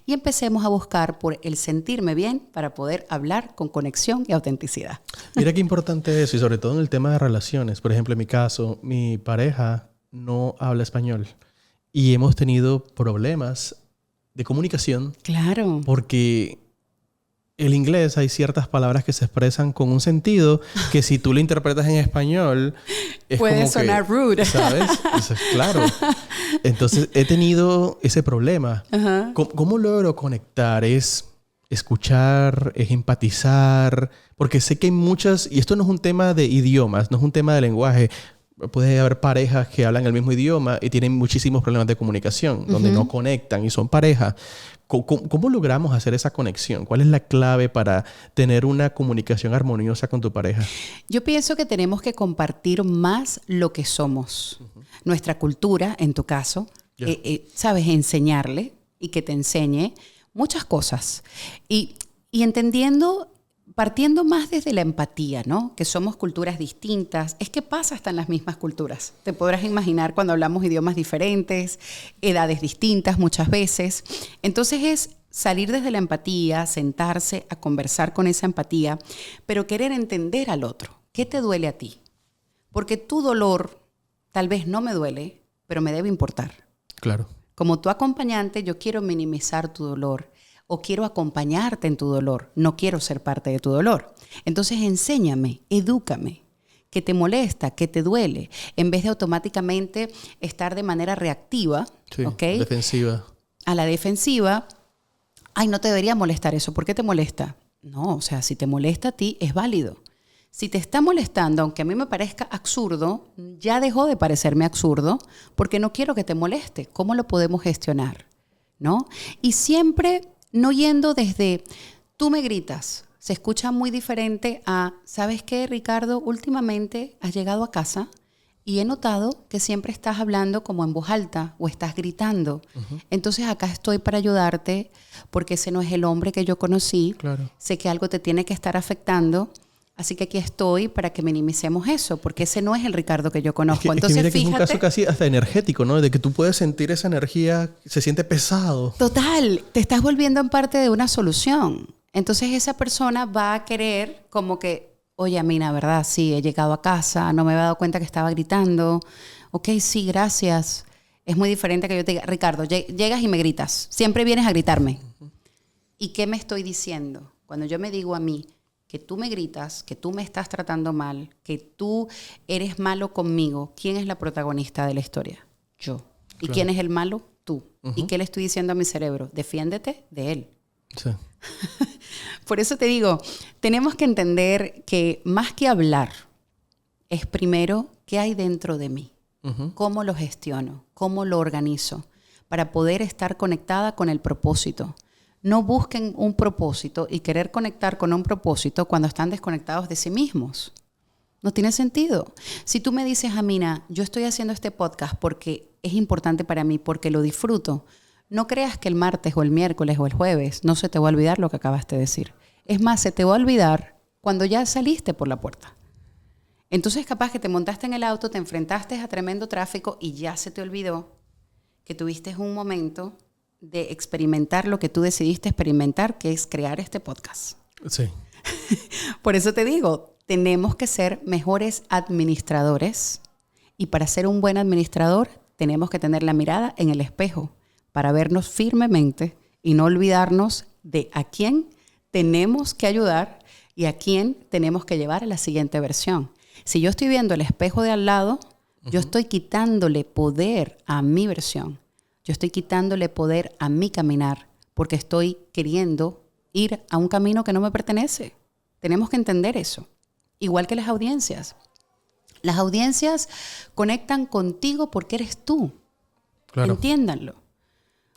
y empecemos a buscar por el sentirme bien para poder hablar con conexión y autenticidad. Mira qué importante es, y sobre todo en el tema de relaciones. Por ejemplo, en mi caso, mi pareja no habla español y hemos tenido problemas de comunicación. Claro. Porque el inglés hay ciertas palabras que se expresan con un sentido que si tú lo interpretas en español es puede como sonar que, rude. ¿sabes? Claro. Entonces he tenido ese problema. ¿Cómo logro conectar? ¿Es escuchar? ¿Es empatizar? Porque sé que hay muchas... Y esto no es un tema de idiomas, no es un tema de lenguaje. Puede haber parejas que hablan el mismo idioma y tienen muchísimos problemas de comunicación, donde no conectan y son pareja. ¿Cómo logramos hacer esa conexión? ¿Cuál es la clave para tener una comunicación armoniosa con tu pareja? Yo pienso que tenemos que compartir más lo que somos. Nuestra cultura, en tu caso, ¿sabes? Enseñarle y que te enseñe muchas cosas. Y entendiendo... Partiendo más desde la empatía, ¿no? Que somos culturas distintas. Es que pasa hasta en las mismas culturas. Te podrás imaginar cuando hablamos idiomas diferentes, edades distintas muchas veces. Entonces es salir desde la empatía, sentarse a conversar con esa empatía, pero querer entender al otro. ¿Qué te duele a ti? Porque tu dolor tal vez no me duele, pero me debe importar. Claro. Como tu acompañante, yo quiero minimizar tu dolor. O quiero acompañarte en tu dolor, no quiero ser parte de tu dolor. Entonces enséñame, edúcame, qué te molesta, qué te duele, en vez de automáticamente estar de manera reactiva, ¿okay? Defensiva. A la defensiva, ay, no te debería molestar eso, ¿por qué te molesta? No, o sea, si te molesta a ti, es válido. Si te está molestando, aunque a mí me parezca absurdo, ya dejó de parecerme absurdo, porque no quiero que te moleste. ¿Cómo lo podemos gestionar? ¿No? Y siempre... No yendo desde, tú me gritas, se escucha muy diferente a, ¿sabes qué, Ricardo? Últimamente has llegado a casa y he notado que siempre estás hablando como en voz alta o estás gritando. Entonces acá estoy para ayudarte porque ese no es el hombre que yo conocí. Claro. Sé que algo te tiene que estar afectando. Así que aquí estoy para que minimicemos eso, porque ese no es el Ricardo que yo conozco. Entonces, mira que fíjate, es un caso casi hasta energético, ¿no? De que tú puedes sentir esa energía, se siente pesado. Total, te estás volviendo en parte de una solución. Entonces esa persona va a querer como que, oye, Amina, ¿verdad? Sí, he llegado a casa, no me había dado cuenta que estaba gritando. Ok, sí, gracias. Es muy diferente que yo te diga, Ricardo, llegas y me gritas. Siempre vienes a gritarme. ¿Y qué me estoy diciendo? Cuando yo me digo a mí, que tú me gritas, que tú me estás tratando mal, que tú eres malo conmigo, ¿quién es la protagonista de la historia? Yo. ¿Y quién es el malo? Tú. ¿Y qué le estoy diciendo a mi cerebro? Defiéndete de él. Sí. Por eso te digo, tenemos que entender que más que hablar, es primero qué hay dentro de mí, cómo lo gestiono, cómo lo organizo, para poder estar conectada con el propósito. No busquen un propósito y querer conectar con un propósito cuando están desconectados de sí mismos. No tiene sentido. Si tú me dices, Amina, yo estoy haciendo este podcast porque es importante para mí, porque lo disfruto, no creas que el martes o el miércoles o el jueves no se te va a olvidar lo que acabaste de decir. Es más, se te va a olvidar cuando ya saliste por la puerta. Entonces, capaz que te montaste en el auto, te enfrentaste a tremendo tráfico y ya se te olvidó que tuviste un momento de experimentar lo que tú decidiste experimentar, que es crear este podcast. Sí. Por eso te digo, tenemos que ser mejores administradores y para ser un buen administrador tenemos que tener la mirada en el espejo para vernos firmemente y no olvidarnos de a quién tenemos que ayudar y a quién tenemos que llevar a la siguiente versión. Si yo estoy viendo el espejo de al lado, yo estoy quitándole poder a mi versión. Yo estoy quitándole poder a mi caminar porque estoy queriendo ir a un camino que no me pertenece. Tenemos que entender eso. Igual que las audiencias. Las audiencias conectan contigo porque eres tú. Claro. Entiéndanlo.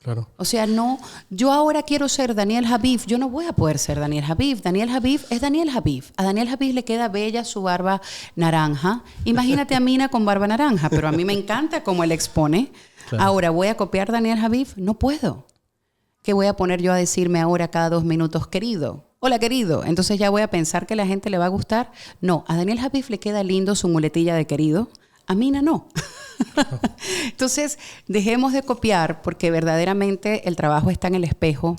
Claro. O sea, no, yo ahora quiero ser Daniel Javif, yo no voy a poder ser Daniel Javif. Daniel Javif es Daniel Javif. A Daniel Javif le queda bella su barba naranja. Imagínate a Mina con barba naranja, pero a mí me encanta cómo él expone. Claro. Ahora, ¿voy a copiar Daniel Javif? No puedo. ¿Qué voy a poner yo a decirme ahora cada 2 minutos, querido? Hola, querido. Entonces ya voy a pensar que a la gente le va a gustar. No, a Daniel Javif le queda lindo su muletilla de querido. A Mina no. Entonces, dejemos de copiar porque verdaderamente el trabajo está en el espejo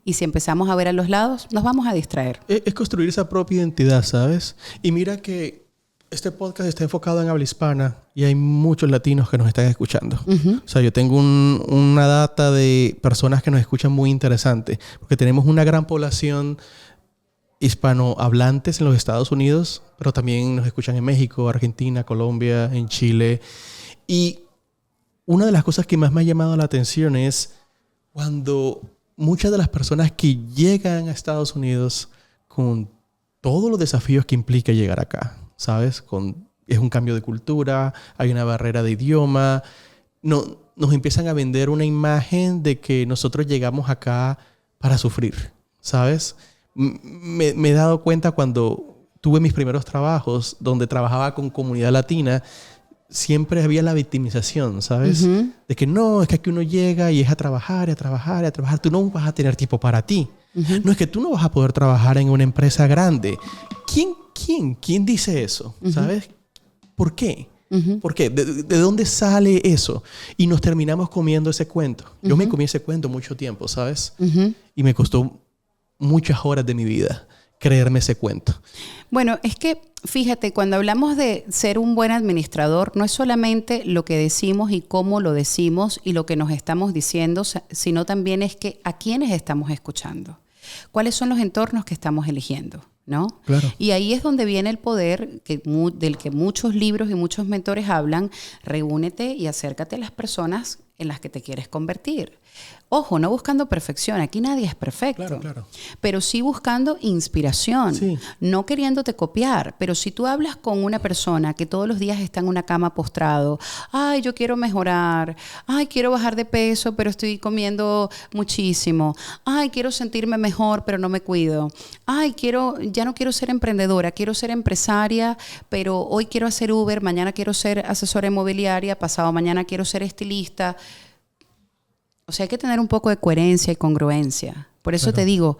y si empezamos a ver a los lados, nos vamos a distraer. Es construir esa propia identidad, ¿sabes? Y mira que este podcast está enfocado en habla hispana y hay muchos latinos que nos están escuchando. Uh-huh. O sea, yo tengo una data de personas que nos escuchan muy interesante porque tenemos una gran población hispanohablantes en los Estados Unidos, pero también nos escuchan en México, Argentina, Colombia, en Chile. Y una de las cosas que más me ha llamado la atención es cuando muchas de las personas que llegan a Estados Unidos con todos los desafíos que implica llegar acá, ¿sabes? Es un cambio de cultura, hay una barrera de idioma, nos empiezan a vender una imagen de que nosotros llegamos acá para sufrir, ¿sabes? Me he dado cuenta cuando tuve mis primeros trabajos donde trabajaba con comunidad latina, siempre había la victimización, ¿sabes? Uh-huh. De que no, es que aquí uno llega y es a trabajar, a trabajar, a trabajar. Tú no vas a tener tiempo para ti. Uh-huh. No es que tú no vas a poder trabajar en una empresa grande. ¿Quién dice eso? Uh-huh. ¿Sabes? ¿Por qué? Uh-huh. ¿Por qué? ¿De dónde sale eso? Y nos terminamos comiendo ese cuento. Uh-huh. Yo me comí ese cuento mucho tiempo, ¿sabes? Uh-huh. Y me costó muchas horas de mi vida creerme ese cuento. Bueno, es que fíjate, cuando hablamos de ser un buen administrador, no es solamente lo que decimos y cómo lo decimos y lo que nos estamos diciendo, sino también es que a quiénes estamos escuchando. ¿Cuáles son los entornos que estamos eligiendo? ¿No? Claro. Y ahí es donde viene el poder del que muchos libros y muchos mentores hablan. Reúnete y acércate a las personas en las que te quieres convertir. Ojo, no buscando perfección. Aquí nadie es perfecto. Claro, claro. Pero sí buscando inspiración. Sí. No queriéndote copiar. Pero si tú hablas con una persona que todos los días está en una cama postrado. Ay, yo quiero mejorar. Ay, quiero bajar de peso, pero estoy comiendo muchísimo. Ay, quiero sentirme mejor, pero no me cuido. Ay, ya no quiero ser emprendedora. Quiero ser empresaria, pero hoy quiero hacer Uber. Mañana quiero ser asesora inmobiliaria. Pasado mañana quiero ser estilista. O sea, hay que tener un poco de coherencia y congruencia. Por eso te digo,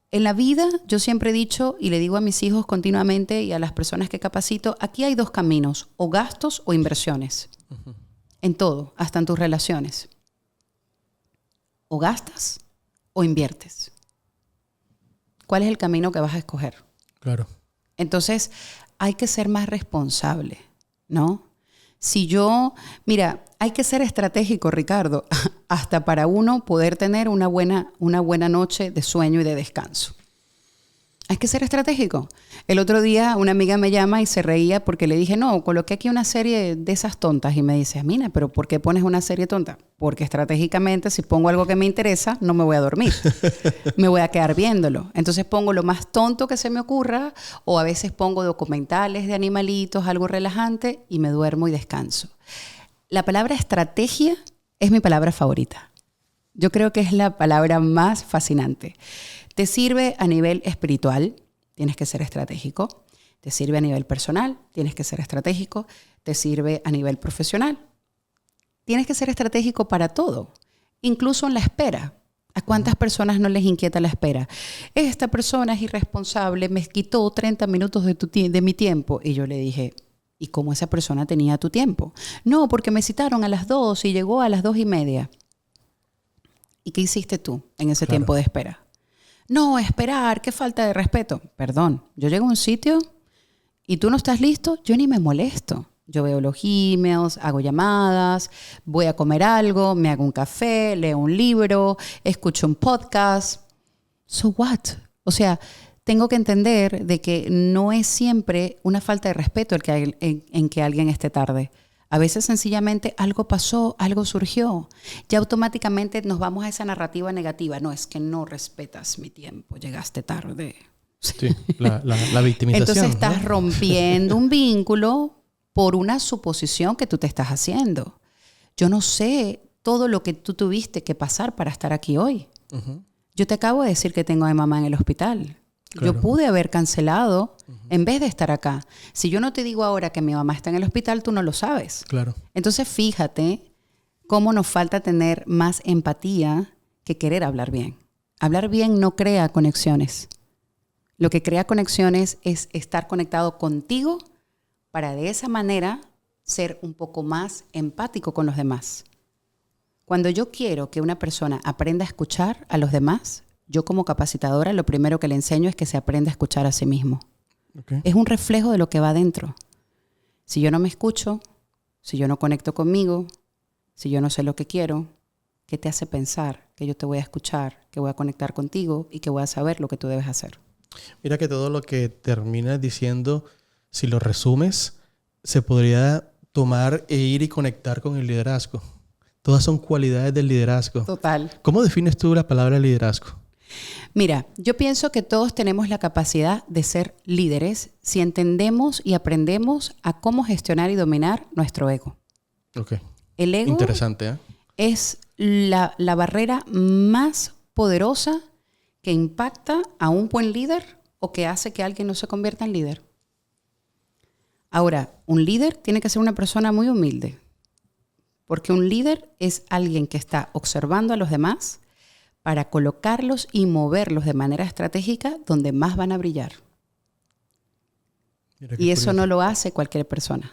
en la vida yo siempre he dicho y le digo a mis hijos continuamente y a las personas que capacito, aquí hay 2 caminos, o gastos o inversiones. Uh-huh. En todo, hasta en tus relaciones. O gastas o inviertes. ¿Cuál es el camino que vas a escoger? Claro. Entonces, hay que ser más responsable, ¿no? Mira, hay que ser estratégico, Ricardo, hasta para uno poder tener una buena noche de sueño y de descanso. Hay que ser estratégico. El otro día una amiga me llama y se reía porque le dije, no, coloqué aquí una serie de esas tontas. Y me dice, Amina, ¿pero por qué pones una serie tonta? Porque estratégicamente, si pongo algo que me interesa, no me voy a dormir. Me voy a quedar viéndolo. Entonces pongo lo más tonto que se me ocurra o a veces pongo documentales de animalitos, algo relajante y me duermo y descanso. La palabra estrategia es mi palabra favorita. Yo creo que es la palabra más fascinante. Te sirve a nivel espiritual, tienes que ser estratégico. Te sirve a nivel personal, tienes que ser estratégico. Te sirve a nivel profesional. Tienes que ser estratégico para todo, incluso en la espera. ¿A cuántas personas no les inquieta la espera? Esta persona es irresponsable, me quitó 30 minutos de mi tiempo. Y yo le dije, ¿y cómo esa persona tenía tu tiempo? No, porque me citaron a las 2 y llegó a las 2:30. ¿Y qué hiciste tú en ese tiempo de espera? No, esperar, qué falta de respeto. Perdón, yo llego a un sitio y tú no estás listo, yo ni me molesto. Yo veo los emails, hago llamadas, voy a comer algo, me hago un café, leo un libro, escucho un podcast. So what? O sea, tengo que entender de que no es siempre una falta de respeto en que alguien esté tarde. A veces sencillamente algo pasó, algo surgió. Ya automáticamente nos vamos a esa narrativa negativa. No, es que no respetas mi tiempo, llegaste tarde. Sí, la victimización. Entonces estás rompiendo un vínculo por una suposición que tú te estás haciendo. Yo no sé todo lo que tú tuviste que pasar para estar aquí hoy. Yo te acabo de decir que tengo a mi mamá en el hospital. Claro. Yo pude haber cancelado en vez de estar acá. Si yo no te digo ahora que mi mamá está en el hospital, tú no lo sabes. Claro. Entonces, fíjate cómo nos falta tener más empatía que querer hablar bien. Hablar bien no crea conexiones. Lo que crea conexiones es estar conectado contigo para de esa manera ser un poco más empático con los demás. Cuando yo quiero que una persona aprenda a escuchar a los demás, yo como capacitadora lo primero que le enseño es que se aprenda a escuchar a sí mismo. Okay. Es un reflejo de lo que va adentro. Si yo no me escucho, si yo no conecto conmigo, si yo no sé lo que quiero, ¿qué te hace pensar que yo te voy a escuchar, que voy a conectar contigo y que voy a saber lo que tú debes hacer? Mira que todo lo que terminas diciendo, si lo resumes, se podría tomar e ir y conectar con el liderazgo. Todas son cualidades del liderazgo. Total. ¿Cómo defines tú la palabra liderazgo? Mira, yo pienso que todos tenemos la capacidad de ser líderes si entendemos y aprendemos a cómo gestionar y dominar nuestro ego. Ok. El ego interesante, ¿eh? Es la barrera más poderosa que impacta a un buen líder o que hace que alguien no se convierta en líder. Ahora, un líder tiene que ser una persona muy humilde. Porque un líder es alguien que está observando a los demás para colocarlos y moverlos de manera estratégica donde más van a brillar. Y eso curioso. No lo hace cualquier persona.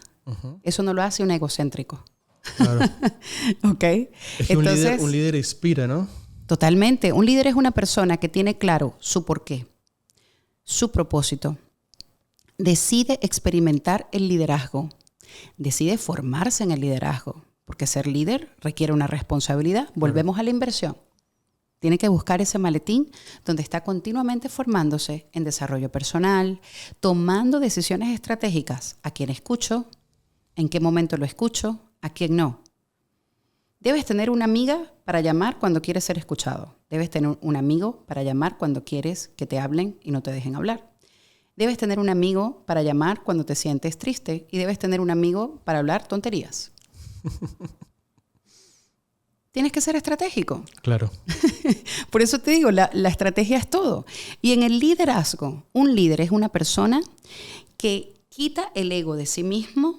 Eso no lo hace un egocéntrico. Claro. ¿Ok? Es que entonces, un líder inspira, ¿no? Totalmente. Un líder es una persona que tiene claro su porqué, su propósito. Decide experimentar el liderazgo. Decide formarse en el liderazgo. Porque ser líder requiere una responsabilidad. Volvemos a la inversión. Tiene que buscar ese maletín donde está continuamente formándose en desarrollo personal, tomando decisiones estratégicas. ¿A quién escucho? ¿En qué momento lo escucho? ¿A quién no? Debes tener una amiga para llamar cuando quieres ser escuchado. Debes tener un amigo para llamar cuando quieres que te hablen y no te dejen hablar. Debes tener un amigo para llamar cuando te sientes triste. Y debes tener un amigo para hablar tonterías. Tienes que ser estratégico. Claro. Por eso te digo, la estrategia es todo. Y en el liderazgo, un líder es una persona que quita el ego de sí mismo,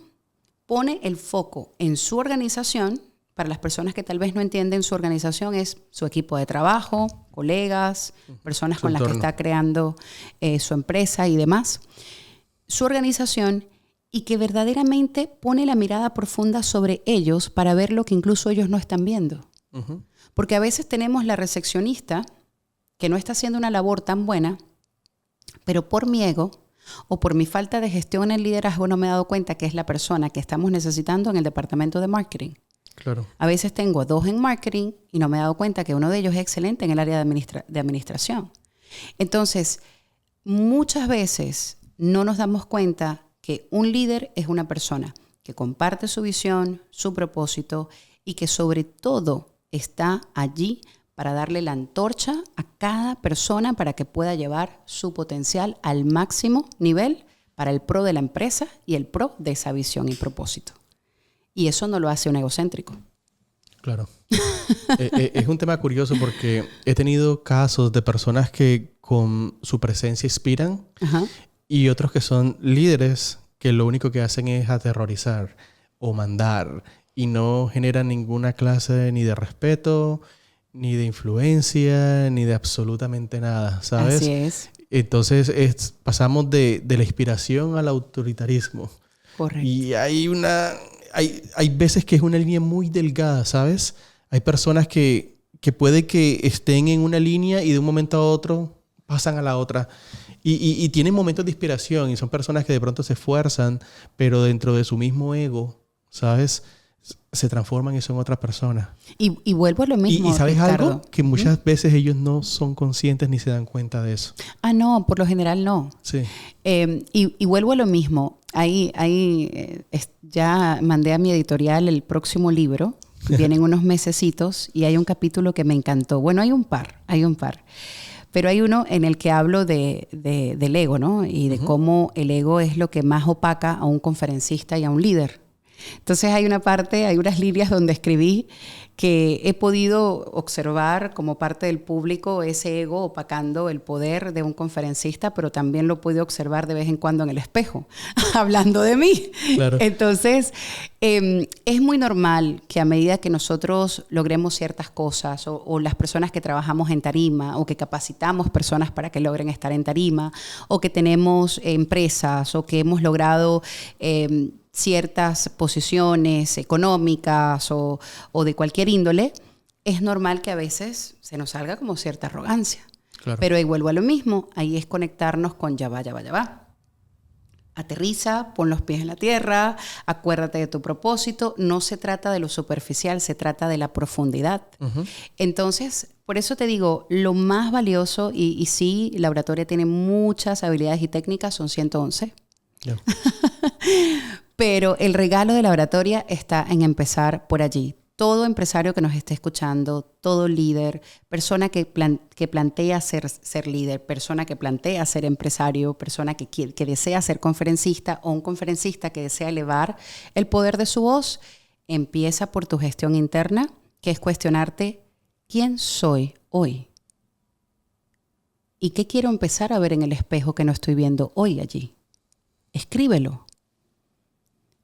pone el foco en su organización. Para las personas que tal vez no entienden, su organización es su equipo de trabajo, colegas, personas con las que está creando su empresa y demás. Su organización, y que verdaderamente pone la mirada profunda sobre ellos para ver lo que incluso ellos no están viendo. Porque a veces tenemos la recepcionista que no está haciendo una labor tan buena, pero por mi ego o por mi falta de gestión en el liderazgo no me he dado cuenta que es la persona que estamos necesitando en el departamento de marketing. Claro. A veces tengo 2 en marketing y no me he dado cuenta que uno de ellos es excelente en el área de administración. Entonces, muchas veces no nos damos cuenta que un líder es una persona que comparte su visión, su propósito y que sobre todo está allí para darle la antorcha a cada persona para que pueda llevar su potencial al máximo nivel para el pro de la empresa y el pro de esa visión y propósito. Y eso no lo hace un egocéntrico. Claro. Es un tema curioso porque he tenido casos de personas que con su presencia inspiran. Ajá. Y otros que son líderes que lo único que hacen es aterrorizar o mandar y no generan ninguna clase ni de respeto, ni de influencia, ni de absolutamente nada, ¿sabes? Así es. Entonces pasamos de la inspiración al autoritarismo. Correcto. Y hay veces que es una línea muy delgada, ¿sabes? Hay personas que puede que estén en una línea y de un momento a otro pasan a la otra. Y tienen momentos de inspiración y son personas que de pronto se esfuerzan, pero dentro de su mismo ego, ¿sabes? Se transforman y son otra persona. Y vuelvo a lo mismo, ¿Y sabes Ricardo? algo? Que muchas veces ellos no son conscientes ni se dan cuenta de eso. Ah, no, por lo general no. Sí. Y vuelvo a lo mismo. Ya mandé a mi editorial el próximo libro. Vienen unos mesecitos y hay un capítulo que me encantó. Bueno, hay un par. Pero hay uno en el que hablo del ego, ¿no? Y de cómo el ego es lo que más opaca a un conferencista y a un líder. Entonces hay unas líneas donde escribí que he podido observar como parte del público ese ego opacando el poder de un conferencista, pero también lo puedo observar de vez en cuando en el espejo, hablando de mí. Claro. Entonces, es muy normal que a medida que nosotros logremos ciertas cosas, o las personas que trabajamos en tarima, o que capacitamos personas para que logren estar en tarima, o que tenemos empresas, o que hemos logrado ciertas posiciones económicas o de cualquier índole, es normal que a veces se nos salga como cierta arrogancia. Claro. Pero ahí vuelvo a lo mismo, ahí es conectarnos con ya va. Aterriza, pon los pies en la tierra, acuérdate de tu propósito. No se trata de lo superficial, se trata de la profundidad. Uh-huh. Entonces, por eso te digo, lo más valioso, y sí, la oratoria tiene muchas habilidades y técnicas, son 111. Yeah. Pero el regalo de la oratoria está en empezar por allí. Todo empresario que nos esté escuchando, todo líder, persona que plantea ser líder, persona que plantea ser empresario, persona que desea ser conferencista, o un conferencista que desea elevar el poder de su voz, empieza por tu gestión interna, que es cuestionarte ¿quién soy hoy? ¿Y qué quiero empezar a ver en el espejo que no estoy viendo hoy allí? Escríbelo.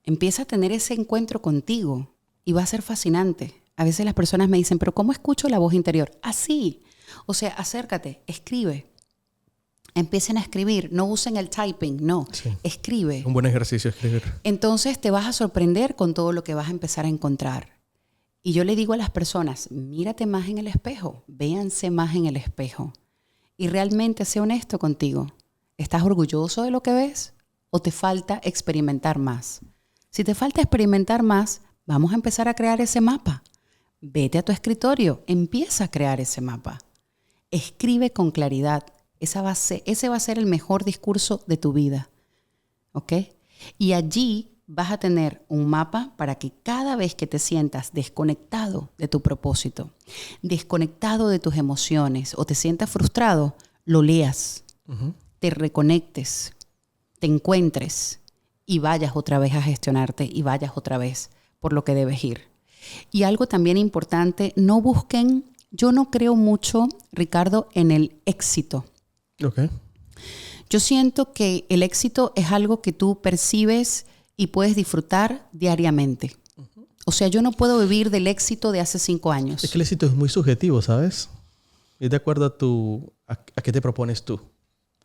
Empieza a tener ese encuentro contigo y va a ser fascinante. A veces las personas me dicen, pero ¿cómo escucho la voz interior? Así. O sea, acércate, escribe. Empiecen a escribir. No usen el typing, no. Sí. Escribe. Un buen ejercicio escribir. Entonces te vas a sorprender con todo lo que vas a empezar a encontrar. Y yo le digo a las personas, mírate más en el espejo. Véanse más en el espejo. Y realmente sé honesto contigo. ¿Estás orgulloso de lo que ves? ¿O te falta experimentar más? Si te falta experimentar más, vamos a empezar a crear ese mapa. Vete a tu escritorio, empieza a crear ese mapa. Escribe con claridad. Ese va a ser el mejor discurso de tu vida. ¿Ok? Y allí vas a tener un mapa para que cada vez que te sientas desconectado de tu propósito, desconectado de tus emociones o te sientas frustrado, lo leas, uh-huh. Te reconectes, te encuentres y vayas otra vez a gestionarte y vayas otra vez por lo que debes ir. Y algo también importante, no busquen, yo no creo mucho, Ricardo, en el éxito. Okay. Yo siento que el éxito es algo que tú percibes y puedes disfrutar diariamente. Uh-huh. O sea, yo no puedo vivir del éxito de hace 5 años. Es que el éxito es muy subjetivo, ¿sabes? Es de acuerdo a qué te propones tú.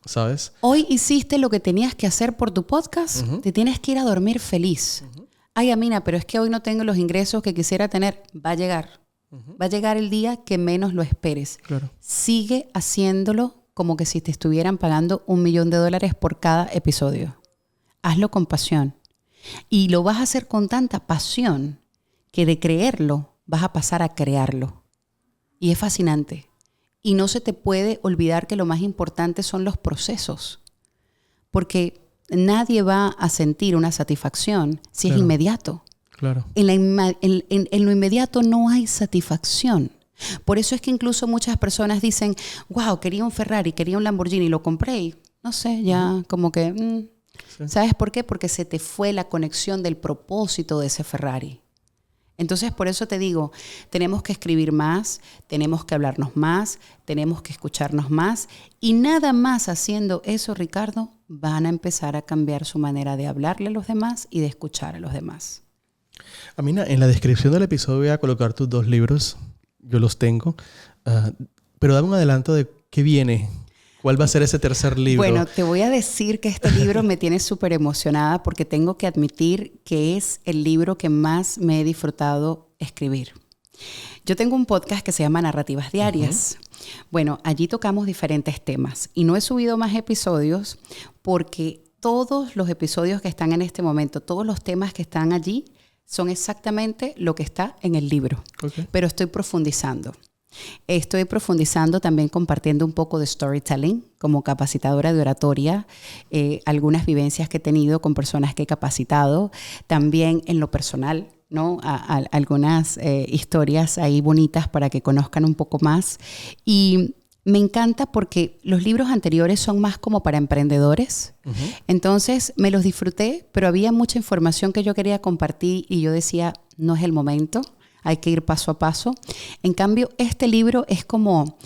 ¿Sabes? Hoy hiciste lo que tenías que hacer por tu podcast. Uh-huh. Te tienes que ir a dormir feliz. Uh-huh. Ay, Amina, pero es que hoy no tengo los ingresos que quisiera tener. Va a llegar. Uh-huh. Va a llegar el día que menos lo esperes. Claro. Sigue haciéndolo como que si te estuvieran pagando $1 millón por cada episodio. Hazlo con pasión. Y lo vas a hacer con tanta pasión que de creerlo vas a pasar a crearlo. Y es fascinante. Y no se te puede olvidar que lo más importante son los procesos. Porque nadie va a sentir una satisfacción si es inmediato. Claro. En lo inmediato no hay satisfacción. Por eso es que incluso muchas personas dicen, wow, quería un Ferrari, quería un Lamborghini, lo compré y no sé, ya como que... Sí. ¿Sabes por qué? Porque se te fue la conexión del propósito de ese Ferrari. Entonces, por eso te digo, tenemos que escribir más, tenemos que hablarnos más, tenemos que escucharnos más. Y nada más haciendo eso, Ricardo, van a empezar a cambiar su manera de hablarle a los demás y de escuchar a los demás. Amina, en la descripción del episodio voy a colocar tus 2 libros. Yo los tengo. Pero dame un adelanto de qué viene. ¿Cuál va a ser ese tercer libro? Bueno, te voy a decir que este libro me tiene súper emocionada porque tengo que admitir que es el libro que más me he disfrutado escribir. Yo tengo un podcast que se llama Narrativas Diarias. Uh-huh. Bueno, allí tocamos diferentes temas y no he subido más episodios porque todos los episodios que están en este momento, todos los temas que están allí son exactamente lo que está en el libro. Okay. Pero estoy profundizando. Estoy profundizando también compartiendo un poco de storytelling como capacitadora de oratoria, algunas vivencias que he tenido con personas que he capacitado, también en lo personal, ¿no? Algunas historias ahí bonitas para que conozcan un poco más. Y me encanta porque los libros anteriores son más como para emprendedores. Uh-huh. Entonces me los disfruté, pero había mucha información que yo quería compartir y yo decía, no es el momento, hay que ir paso a paso. En cambio, este libro es como,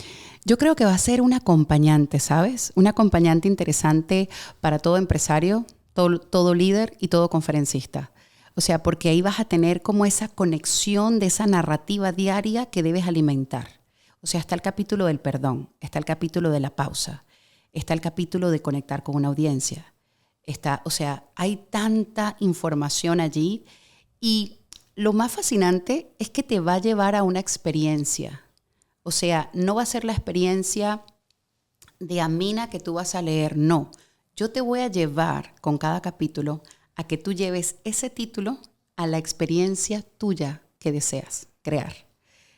yo creo que va a ser un acompañante, ¿sabes? Un acompañante interesante para todo empresario, todo líder y todo conferencista. O sea, porque ahí vas a tener como esa conexión de esa narrativa diaria que debes alimentar. O sea, está el capítulo del perdón, está el capítulo de la pausa, está el capítulo de conectar con una audiencia. O sea, hay tanta información allí y lo más fascinante es que te va a llevar a una experiencia. O sea, no va a ser la experiencia de amina que tú vas a leer, no. Yo te voy a llevar con cada capítulo a que tú lleves ese título a la experiencia tuya que deseas crear,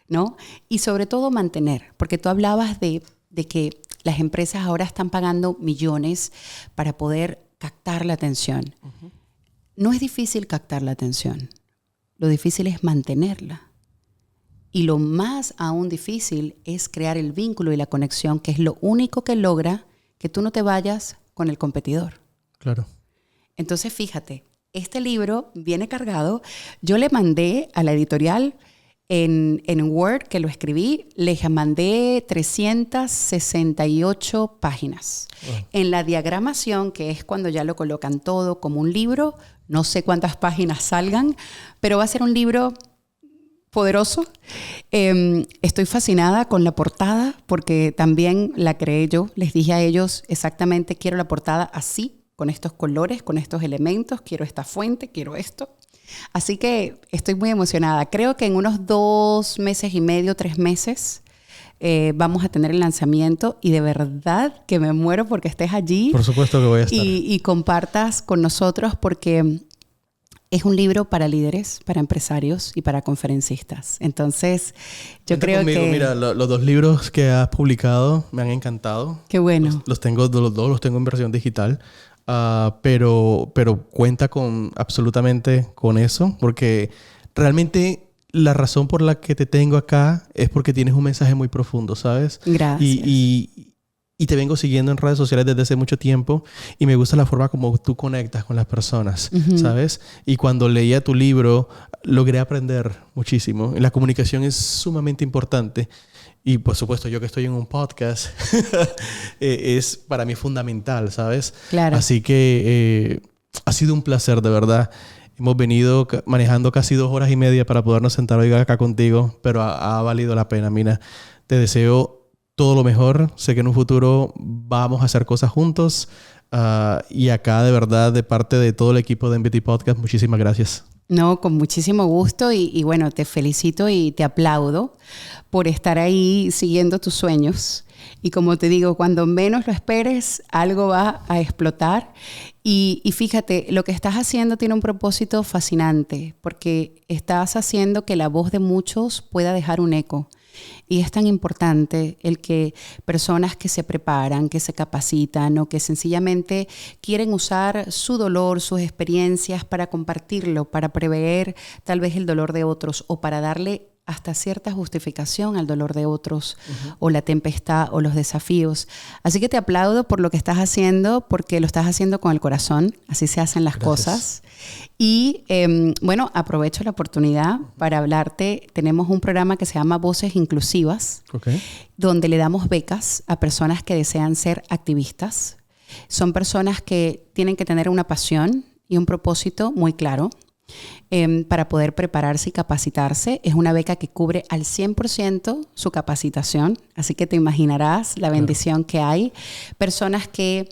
¿no? Y sobre todo mantener, porque tú hablabas de que las empresas ahora están pagando millones para poder captar la atención. Uh-huh. No es difícil captar la atención, lo difícil es mantenerla. Y lo más aún difícil es crear el vínculo y la conexión, que es lo único que logra que tú no te vayas con el competidor. Claro. Entonces, fíjate, este libro viene cargado. Yo le mandé a la editorial en Word, que lo escribí, les mandé 368 páginas. Wow. En la diagramación, que es cuando ya lo colocan todo como un libro, no sé cuántas páginas salgan, pero va a ser un libro poderoso. Estoy fascinada con la portada porque también la creé yo. Les dije a ellos exactamente, quiero la portada así, con estos colores, con estos elementos, quiero esta fuente, quiero esto. Así que estoy muy emocionada. Creo que en unos 2 meses y medio, 3 meses, vamos a tener el lanzamiento y de verdad que me muero porque estés allí. Por supuesto que voy a estar. Y compartas con nosotros porque es un libro para líderes, para empresarios y para conferencistas. Entonces, yo creo conmigo, que... Mira, los 2 libros que has publicado me han encantado. Qué bueno. Los tengo, los 2 los tengo en versión digital. Pero cuenta absolutamente con eso, porque realmente la razón por la que te tengo acá es porque tienes un mensaje muy profundo, ¿sabes? Gracias. Y te vengo siguiendo en redes sociales desde hace mucho tiempo y me gusta la forma como tú conectas con las personas, uh-huh. ¿sabes? Y cuando leía tu libro logré aprender muchísimo. La comunicación es sumamente importante. Y por supuesto, yo que estoy en un podcast, es para mí fundamental, ¿sabes? Claro. Así que ha sido un placer, de verdad. Hemos venido manejando casi 2 horas y media para podernos sentar hoy acá contigo, pero ha valido la pena, Mina. Te deseo todo lo mejor. Sé que en un futuro vamos a hacer cosas juntos. Y acá, de verdad, de parte de todo el equipo de MBT Podcast, muchísimas gracias. No, con muchísimo gusto y bueno, te felicito y te aplaudo por estar ahí siguiendo tus sueños. Y como te digo, cuando menos lo esperes, algo va a explotar. Y fíjate, lo que estás haciendo tiene un propósito fascinante porque estás haciendo que la voz de muchos pueda dejar un eco. Y es tan importante el que personas que se preparan, que se capacitan o que sencillamente quieren usar su dolor, sus experiencias para compartirlo, para prever tal vez el dolor de otros o para darle hasta cierta justificación al dolor de otros, uh-huh. o la tempestad o los desafíos. Así que te aplaudo por lo que estás haciendo, porque lo estás haciendo con el corazón, así se hacen las cosas. Y bueno, aprovecho la oportunidad para hablarte. Tenemos un programa que se llama Voces Inclusivas, okay. donde le damos becas a personas que desean ser activistas. Son personas que tienen que tener una pasión y un propósito muy claro. Para poder prepararse y capacitarse. Es una beca que cubre al 100% su capacitación, así que te imaginarás la bendición que hay. Personas que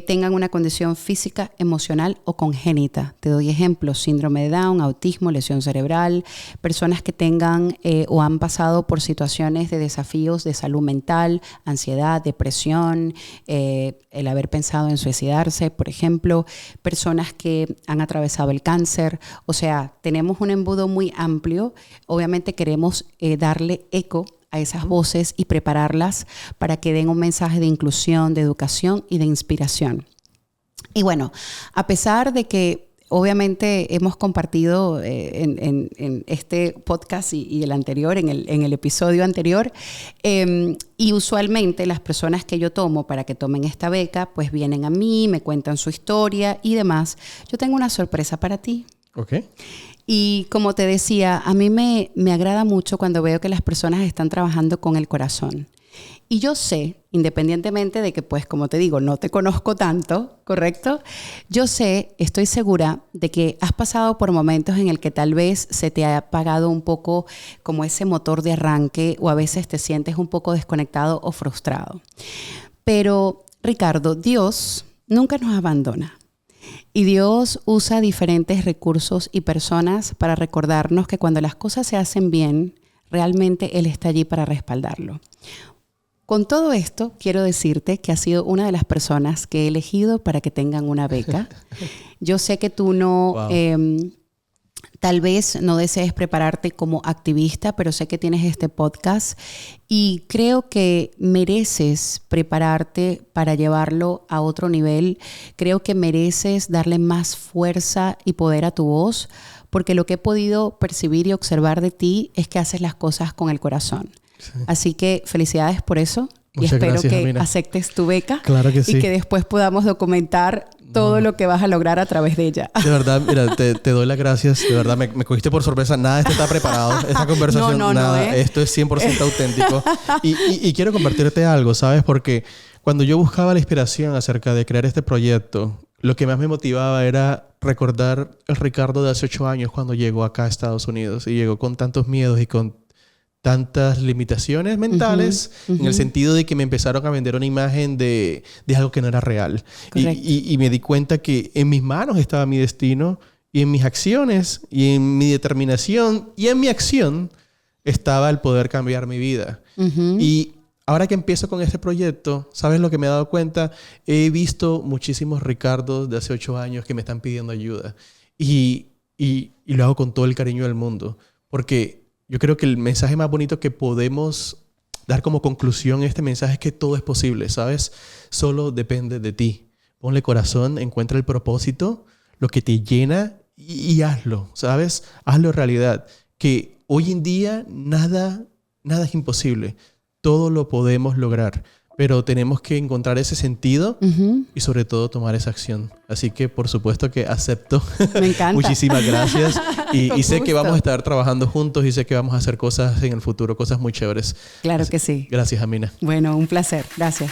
tengan una condición física, emocional o congénita. Te doy ejemplos: síndrome de Down, autismo, lesión cerebral, personas que tengan o han pasado por situaciones de desafíos de salud mental, ansiedad, depresión, el haber pensado en suicidarse, por ejemplo, personas que han atravesado el cáncer. O sea, tenemos un embudo muy amplio. Obviamente queremos darle eco a esas voces y prepararlas para que den un mensaje de inclusión, de educación y de inspiración. Y bueno, a pesar de que obviamente hemos compartido en este podcast y el anterior, en el episodio anterior, y usualmente las personas que yo tomo para que tomen esta beca, pues vienen a mí, me cuentan su historia y demás. Yo tengo una sorpresa para ti. Ok. Y como te decía, a mí me agrada mucho cuando veo que las personas están trabajando con el corazón. Y yo sé, independientemente de que, pues, como te digo, no te conozco tanto, ¿correcto? Yo sé, estoy segura de que has pasado por momentos en el que tal vez se te ha apagado un poco como ese motor de arranque o a veces te sientes un poco desconectado o frustrado. Pero, Ricardo, Dios nunca nos abandona. Y Dios usa diferentes recursos y personas para recordarnos que cuando las cosas se hacen bien, realmente Él está allí para respaldarlo. Con todo esto, quiero decirte que has sido una de las personas que he elegido para que tengan una beca. Yo sé que tú no, tal vez no desees prepararte como activista, pero sé que tienes este podcast y creo que mereces prepararte para llevarlo a otro nivel. Creo que mereces darle más fuerza y poder a tu voz, porque lo que he podido percibir y observar de ti es que haces las cosas con el corazón. Sí. Así que felicidades por eso. Muchas y espero gracias, que Amina. aceptes tu beca. Claro que sí. Y que después podamos documentar todo lo que vas a lograr a través de ella. De verdad, mira, te doy las gracias. De verdad, me cogiste por sorpresa. Nada de esto está preparado. Esta conversación, nada. Esto es 100% auténtico. Y quiero compartirte algo, ¿sabes? Porque cuando yo buscaba la inspiración acerca de crear este proyecto, lo que más me motivaba era recordar el Ricardo de hace 8 años cuando llegó acá a Estados Unidos. Y llegó con tantos miedos y con tantas limitaciones mentales, en el sentido de que me empezaron a vender una imagen de algo que no era real. Y me di cuenta que en mis manos estaba mi destino, y en mis acciones, y en mi determinación, y en mi acción estaba el poder cambiar mi vida. Y ahora que empiezo con este proyecto, ¿sabes lo que me he dado cuenta? He visto muchísimos Ricardos de hace 8 años que me están pidiendo ayuda. Y lo hago con todo el cariño del mundo. Porque yo creo que el mensaje más bonito que podemos dar como conclusión a este mensaje es que todo es posible, ¿sabes? Solo depende de ti. Ponle corazón, encuentra el propósito, lo que te llena y hazlo, ¿sabes? Hazlo realidad. Que hoy en día nada es imposible. Todo lo podemos lograr. Pero tenemos que encontrar ese sentido y sobre todo tomar esa acción. Así que por supuesto que acepto. Me encanta. Muchísimas gracias. Y sé que vamos a estar trabajando juntos y sé que vamos a hacer cosas en el futuro, cosas muy chéveres. Claro que sí. Gracias, Amina. Bueno, un placer. Gracias.